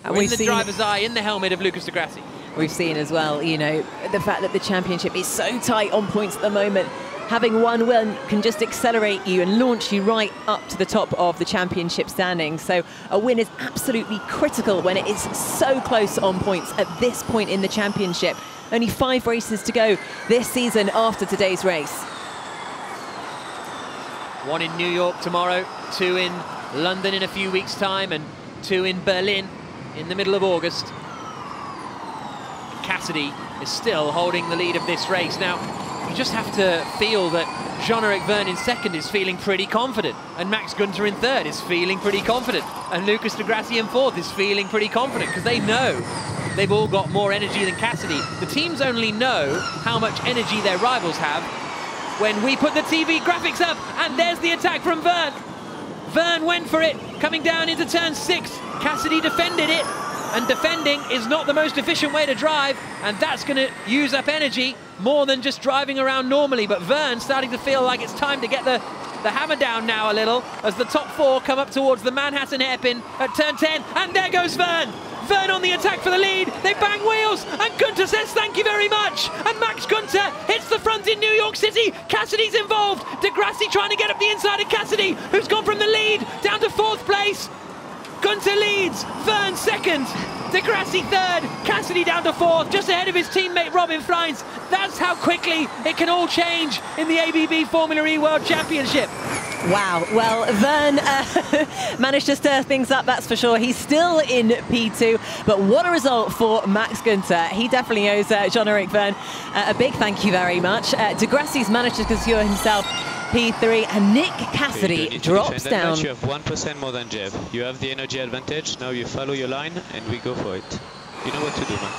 And in the driver's eye, in the helmet of Lucas Di Grassi. We've seen as well, you know, the fact that the championship is so tight on points at the moment. Having one win can just accelerate you and launch you right up to the top of the championship standings. So a win is absolutely critical when it is so close on points at this point in the championship. Only 5 races to go this season after today's race. 1 in New York tomorrow, 2 in London in a few weeks' time, and 2 in Berlin in the middle of August. Cassidy is still holding the lead of this race. Now, you just have to feel that Jean-Eric Vergne in second is feeling pretty confident, and Max Günther in third is feeling pretty confident, and Lucas Di Grassi in fourth is feeling pretty confident, because they know they've all got more energy than Cassidy. The teams only know how much energy their rivals have when we put the TV graphics up, and there's the attack from Vergne. Vergne went for it, coming down into turn 6. Cassidy defended it, and defending is not the most efficient way to drive, and that's going to use up energy more than just driving around normally. But Vergne starting to feel like it's time to get the hammer down now a little, as the top 4 come up towards the Manhattan hairpin at turn 10, and there goes Vergne. Vergne on the attack for the lead. They bang wheels, and Günther says thank you very much, and Max Günther hits the front in New York City. Cassidy's involved. Di Grassi trying to get up the inside of Cassidy, who's gone from the lead down to 4th place. Günther leads, Vergne second, Di Grassi third, Cassidy down to 4th, just ahead of his teammate Robin Freins. That's how quickly it can all change in the ABB Formula E World Championship. Wow, well, Vergne managed to stir things up, that's for sure. He's still in P2, but what a result for Max Günther. He definitely owes Jean-Eric Vergne a big thank you very much. Di Grassi's managed to secure himself P3, and Nick Cassidy drops down. You have 1% more than Jeb. You have the energy advantage. Now you follow your line, and we go for it. You know what to do, man.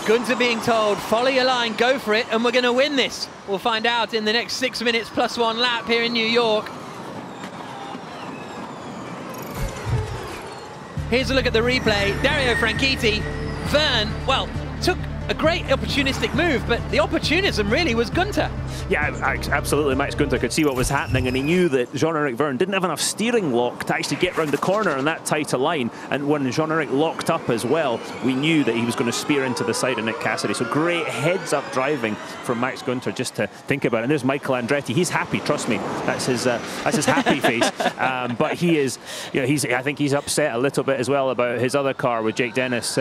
Günther being told, follow your line, go for it, and we're going to win this. We'll find out in the next 6 minutes plus 1 lap here in New York. Here's a look at the replay. Dario Franchitti, Vergne, well, took a great opportunistic move, but the opportunism really was Günther. Yeah, absolutely. Max Günther could see what was happening, and he knew that Jean-Eric Vergne didn't have enough steering lock to actually get round the corner in that tighter line. And when Jean-Eric locked up as well, we knew that he was going to spear into the side of Nick Cassidy. So great heads-up driving from Max Günther, just to think about it. And there's Michael Andretti. He's happy, trust me. That's his happy face. But he is, you know, I think he's upset a little bit as well about his other car with Jake Dennis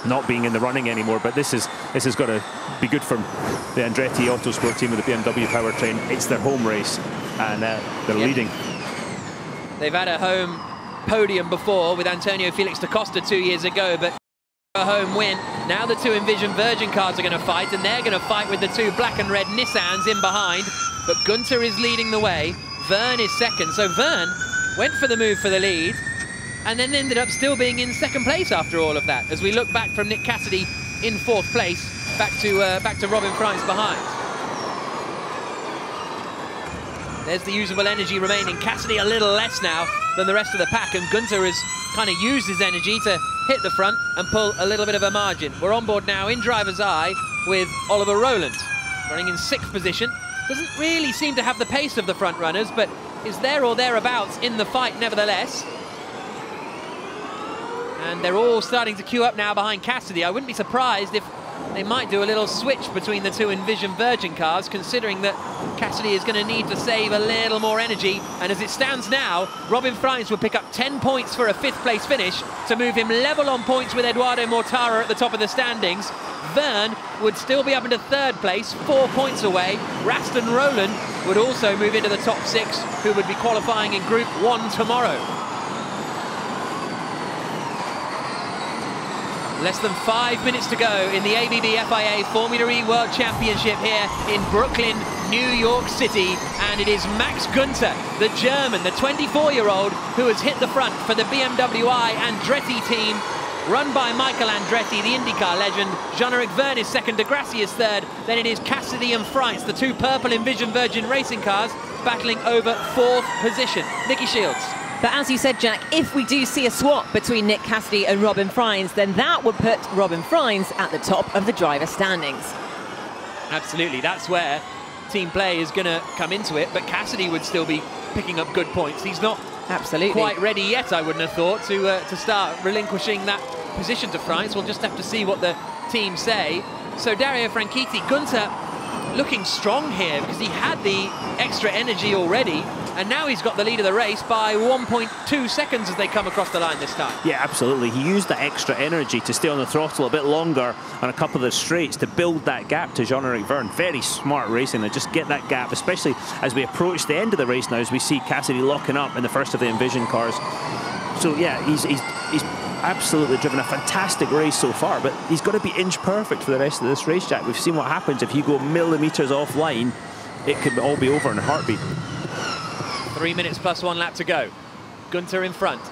not being in the running anymore. But this has got to be good for the Andretti Autosport team with the BMW powertrain. It's their home race, and they're leading. They've had a home podium before with Antonio Felix da Costa 2 years ago, but a home win. Now the 2 Envision Virgin cars are going to fight, and they're going to fight with the 2 black and red Nissans in behind. But Günther is leading the way. Vergne is second. So Vergne went for the move for the lead, and then ended up still being in second place after all of that, as we look back from Nick Cassidy in 4th place back to Robin Freins behind. There's the usable energy remaining. Cassidy a little less now than the rest of the pack, and Günther has kind of used his energy to hit the front and pull a little bit of a margin. We're on board now in driver's eye with Oliver Rowland, running in 6th position. Doesn't really seem to have the pace of the front runners, but is there or thereabouts in the fight nevertheless. And they're all starting to queue up now behind Cassidy. I wouldn't be surprised if they might do a little switch between the 2 Envision Virgin cars, considering that Cassidy is going to need to save a little more energy. And as it stands now, Robin Freins will pick up 10 points for a 5th place finish to move him level on points with Eduardo Mortara at the top of the standings. Vergne would still be up into 3rd place, 4 points away. Raston Rowland would also move into the top 6, who would be qualifying in Group 1 tomorrow. Less than 5 minutes to go in the ABB FIA Formula E World Championship here in Brooklyn, New York City. And it is Max Günther, the German, the 24-year-old, who has hit the front for the BMW Andretti team. run by Michael Andretti, the IndyCar legend. Jean-Eric Vergne is second, De Grassi is third. Then it is Cassidy and Freitz, the two purple Envision Virgin racing cars, battling over fourth position. Nikki Shields. But as you said, Jack, if we do see a swap between Nick Cassidy and Robin Freins, then that would put Robin Freins at the top of the driver standings. Absolutely, that's where team play is going to come into it, but Cassidy would still be picking up good points. He's not quite ready yet, I wouldn't have thought, to start relinquishing that position to Freins. We'll just have to see what the team say. So Dario Franchitti, Gunther looking strong here because he had the extra energy already, and now he's got the lead of the race by 1.2 seconds as they come across the line this time. Yeah, absolutely. He used that extra energy to stay on the throttle a bit longer on a couple of the straights to build that gap to Jean-Eric Vergne. Very smart racing to just get that gap, especially as we approach the end of the race now, as we see Cassidy locking up in the first of the Envision cars. So yeah, he's absolutely driven a fantastic race so far, but he's got to be inch perfect for the rest of this race, Jack. We've seen what happens if you go millimeters offline. It could all be over in a heartbeat. 3 minutes plus 1 lap to go. Gunther in front.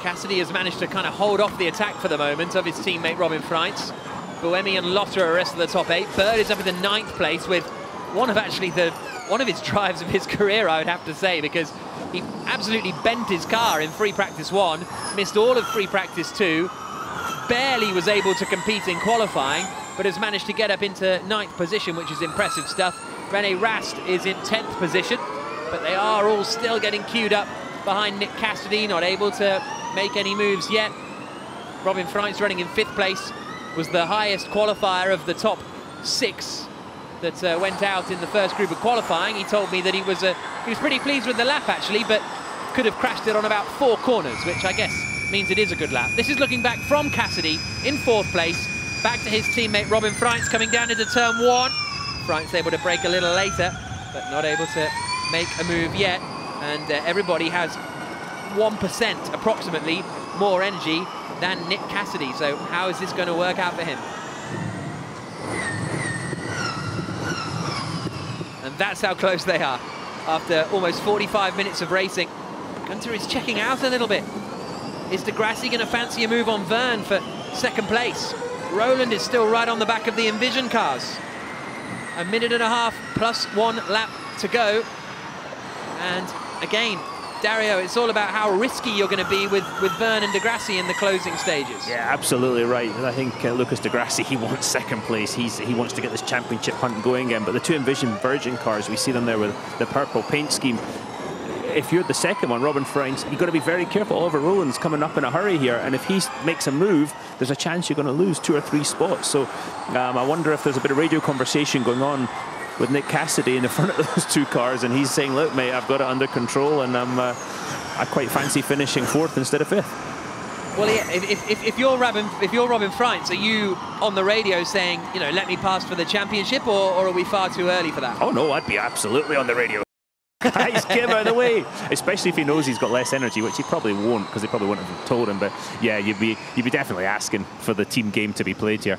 Cassidy has managed to kind of hold off the attack for the moment of his teammate Robin Freitz. Buemi and Lotter are the rest of the top 8. Bird is up in the 9th place with one of his drives of his career, I would have to say, because he absolutely bent his car in free practice 1, missed all of free practice 2, barely was able to compete in qualifying, but has managed to get up into 9th position, which is impressive stuff. Rene Rast is in 10th position, but they are all still getting queued up behind Nick Cassidy, not able to make any moves yet. Robin Freitz running in 5th place, was the highest qualifier of the top 6 that went out in the first group of qualifying. He told me that he was pretty pleased with the lap actually, but could have crashed it on about 4 corners, which I guess means it is a good lap. This is looking back from Cassidy in 4th place, back to his teammate Robin Freitz coming down into turn 1. Freitz able to brake a little later, but not able to make a move yet, and everybody has 1% approximately more energy than Nick Cassidy, so how is this going to work out for him? And that's how close they are after almost 45 minutes of racing. Gunther is checking out a little bit. Is De Grassi going to fancy a move on Vergne for 2nd place? Roland is still right on the back of the Envision cars. 1.5 minutes plus 1 lap to go. And again, Dario, it's all about how risky you're going to be with Vergne and De Grassi in the closing stages. Yeah, absolutely right. And I think Lucas De Grassi, he wants 2nd place. He wants to get this championship hunt going again. But the two Envision Virgin cars, we see them there with the purple paint scheme. If you're the 2nd one, Robin Freins, you've got to be very careful. Oliver Rowland's coming up in a hurry here, and if he makes a move, there's a chance you're going to lose 2 or 3 spots. So I wonder if there's a bit of radio conversation going on with Nick Cassidy in the front of those 2 cars, and he's saying, look mate, I've got it under control, and I quite fancy finishing 4th instead of 5th. Well, yeah, if you're Robin Freitz, are you on the radio saying, you know, let me pass for the championship, or are we far too early for that? Oh no, I'd be absolutely on the radio. Guys, get him out of the way, especially if he knows he's got less energy, which he probably won't, because they probably wouldn't have told him. But yeah, you'd be definitely asking for the team game to be played here.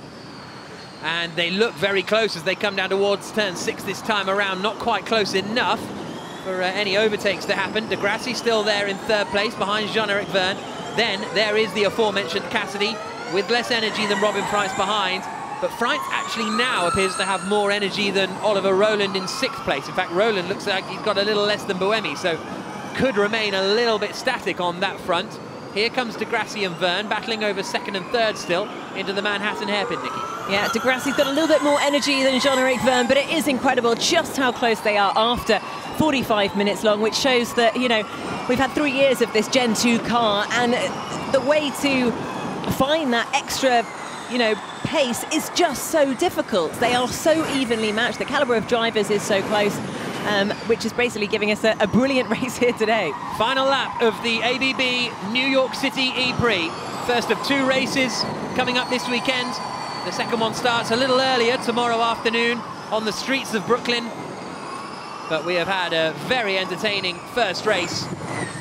And they look very close as they come down towards turn 6 this time around. Not quite close enough for any overtakes to happen. De Grassi still there in 3rd place behind Jean-Eric Vergne. Then there is the aforementioned Cassidy with less energy than Robin Freitz behind. But Freitz actually now appears to have more energy than Oliver Rowland in 6th place. In fact, Rowland looks like he's got a little less than Buemi, so could remain a little bit static on that front. Here comes De Grassi and Vergne battling over 2nd and 3rd still into the Manhattan hairpin, Nikki. Yeah, De Grassi's got a little bit more energy than Jean-Eric Vergne, but it is incredible just how close they are after 45 minutes long, which shows that, you know, we've had 3 years of this Gen 2 car, and the way to find that extra, you know, pace is just so difficult. They are so evenly matched. The caliber of drivers is so close, which is basically giving us a brilliant race here today. Final lap of the ABB New York City E-Prix. First of 2 races coming up this weekend. The second one starts a little earlier tomorrow afternoon on the streets of Brooklyn. But we have had a very entertaining first race,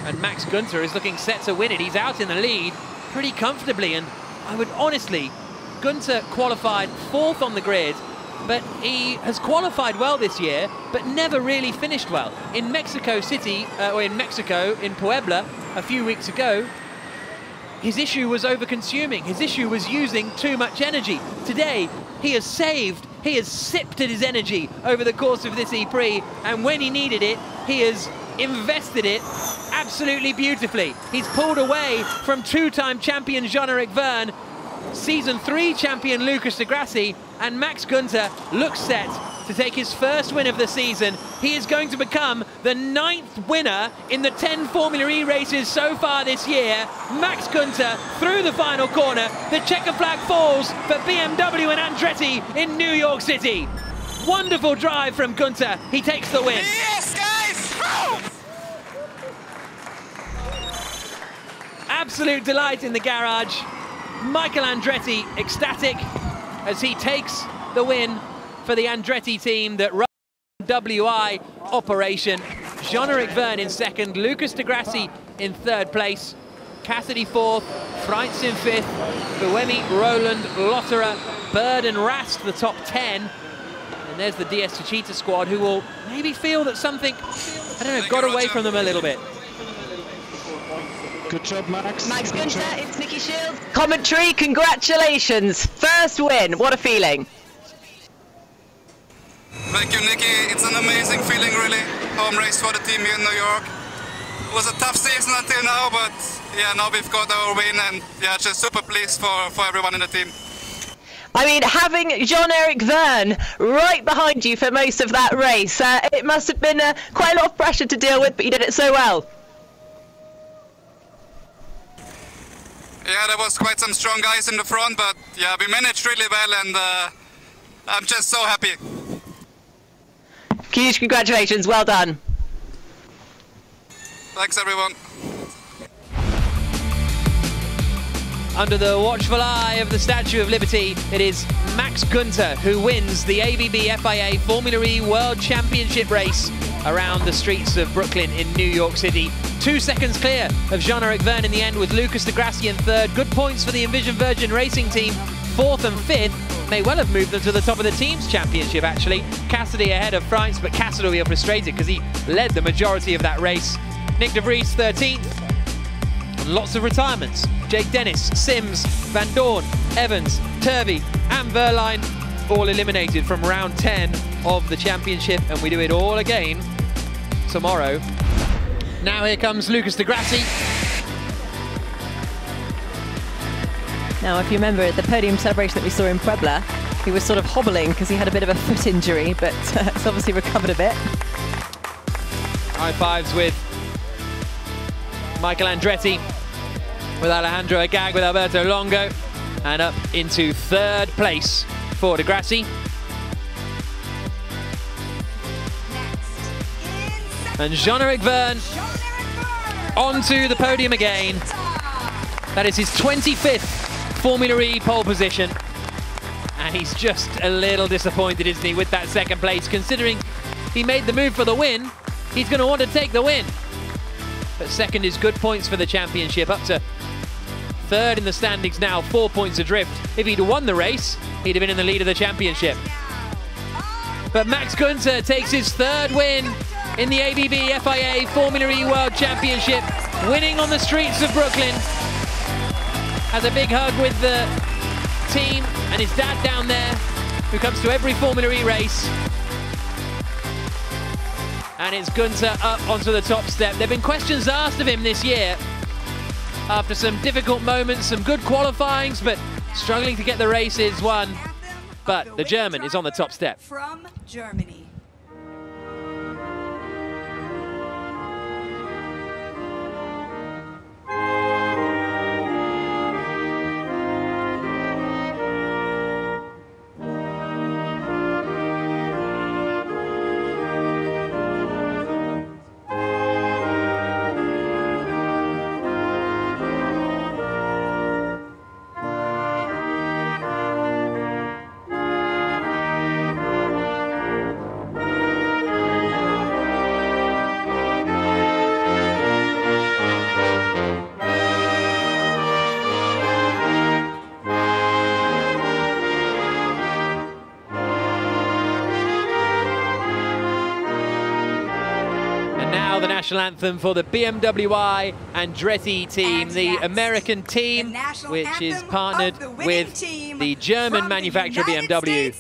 and Max Gunther is looking set to win it. He's out in the lead pretty comfortably, and I would honestly, Gunther qualified 4th on the grid, but he has qualified well this year, but never really finished well. In Mexico City, or in Mexico, in Puebla, a few weeks ago, his issue was over-consuming. His issue was using too much energy. Today, he has sipped at his energy over the course of this E-Prix, and when he needed it, he has invested it absolutely beautifully. He's pulled away from two-time champion Jean-Eric Verne, Season 3 champion Lucas de Grassi, and Max Günther looks set to take his first win of the season. He is going to become the 9th winner in the 10 Formula E races so far this year. Max Günther through the final corner. The checker flag falls for BMW and Andretti in New York City. Wonderful drive from Günther. He takes the win. Yes, guys! Oh! Absolute delight in the garage. Michael Andretti ecstatic as he takes the win for the Andretti team that runs the WI operation. Jean-Eric Verne in second, Lucas de Grassi in third place, Cassidy fourth, Freitz in fifth, Buemi, Roland, Lotterer, Bird and Rast the top 10. And there's the DS Techeetah squad who will maybe feel that something, I don't know, got away from them a little bit. Good job, Max. Max Günther, it's Nikki Shields. Commentary, congratulations. First win, what a feeling. Thank you, Nikki. It's an amazing feeling, really. Home race for the team here in New York. It was a tough season until now, but yeah, now we've got our win, and yeah, just super pleased for everyone in the team. I mean, having Jean-Eric Verne right behind you for most of that race, it must have been quite a lot of pressure to deal with, but you did it so well. Yeah, there was quite some strong guys in the front, but yeah, we managed really well, and I'm just so happy. Huge congratulations, well done. Thanks, everyone. Under the watchful eye of the Statue of Liberty, it is Max Günther who wins the ABB FIA Formula E World Championship race around the streets of Brooklyn in New York City. 2 seconds clear of Jean-Eric Verne in the end, with Lucas de Grassi in third. Good points for the Envision Virgin Racing team, fourth and fifth. May well have moved them to the top of the team's championship, actually. Cassidy ahead of Freitz, but Cassidy will be frustrated because he led the majority of that race. Nick de Vries 13th. And lots of retirements. Jake Dennis, Sims, Van Dorn, Evans, Turvey and Verline all eliminated from round 10 of the championship, and we do it all again tomorrow. Now here comes Lucas de Grassi. Now, if you remember at the podium celebration that we saw in Puebla, he was sort of hobbling because he had a bit of a foot injury, but it's obviously recovered a bit. High fives with Michael Andretti, with Alejandro Agag, with Alberto Longo, and up into third place for de Grassi. And Jean-Eric Verne onto the podium again. That is his 25th Formula E pole position. And he's just a little disappointed, isn't he, with that second place, considering he made the move for the win. He's going to want to take the win. But second is good points for the championship, up to third in the standings now, 4 points adrift. If he'd won the race, he'd have been in the lead of the championship. But Max Günther takes his third win in the ABB FIA Formula E World Championship, winning on the streets of Brooklyn. Has a big hug with the team and his dad down there, who comes to every Formula E race. And it's Günther up onto the top step. There have been questions asked of him this year after some difficult moments, some good qualifyings, but struggling to get the races won. But the German is on the top step. From Germany. national anthem for the BMW Andretti team, the American team, which is partnered with the German manufacturer BMW.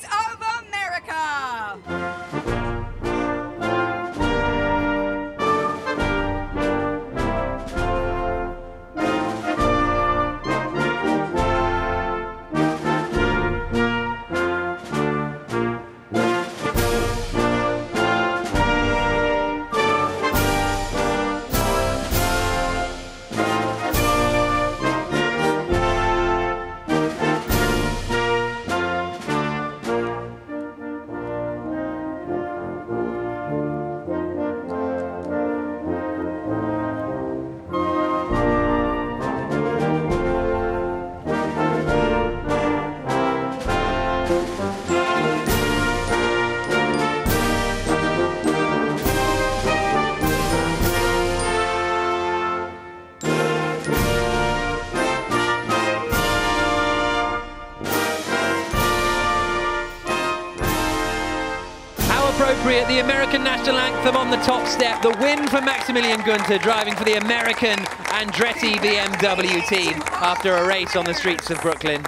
Appropriate, the American national anthem on the top step. The win for Maximilian Günther, driving for the American Andretti BMW team after a race on the streets of Brooklyn.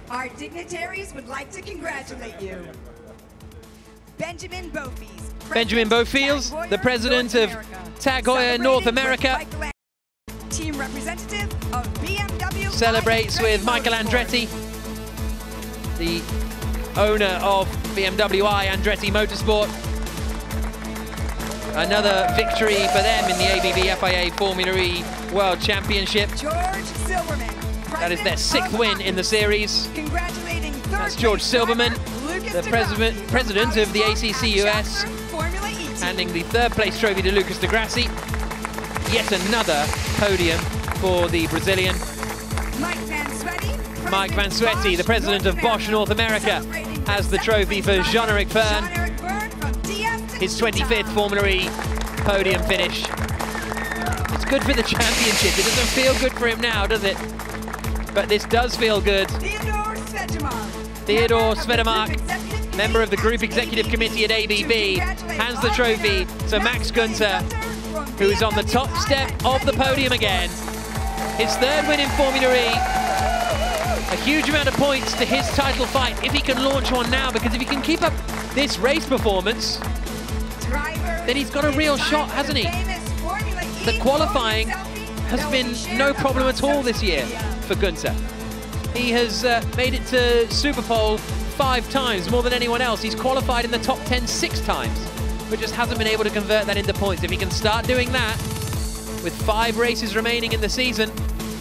Our dignitaries would like to congratulate you. Benjamin Bofies. Benjamin Bofies, the president of Tag Heuer North America. Team representative of BMW. Celebrates with Michael Andretti, the owner of BMW Andretti Motorsport. Another victory for them in the ABB FIA Formula E World Championship. George Silverman. That is their 6th win in the series. Congratulating That's George Silverman, the president of the ACC US, handing the 3rd place trophy to Lucas Di Grassi. Yet another podium for the Brazilian. Mike Van Sweaty, the president of Bosch North America, has the trophy for Jean-Eric Verne. His 25th Formula E podium finish. It's good for the championship. It doesn't feel good for him now, does it? But this does feel good. Theodore Svedemark, member of the Group Executive Committee at ABB, hands the trophy to Max Günther, who is on the top step of the podium again. His 3rd win in Formula E. A huge amount of points to his title fight if he can launch one now, because if he can keep up this race performance, then he's got a real shot, hasn't he? The qualifying has been no problem at all this year for Günther. He has made it to Super Pole 5 times, more than anyone else. He's qualified in the top 10 6 times, but just hasn't been able to convert that into points. If he can start doing that with 5 races remaining in the season,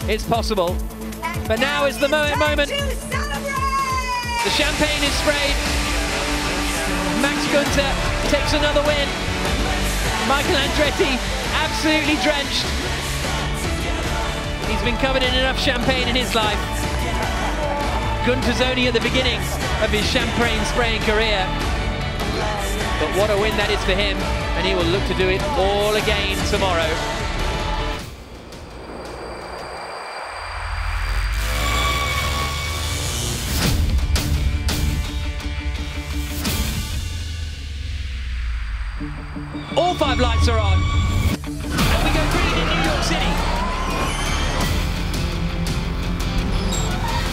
it's possible. But now is the moment. The champagne is sprayed. Max Günther takes another win. Michael Andretti absolutely drenched. He's been covered in enough champagne in his life. Günther's only at the beginning of his champagne spraying career. But what a win that is for him, and he will look to do it all again tomorrow. All 5 lights are on. And we go green in New York City.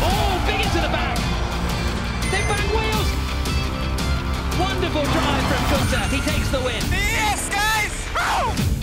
Oh, big into the back. They bang wheels. Wonderful drive from Günther. He takes the win. Yes, guys!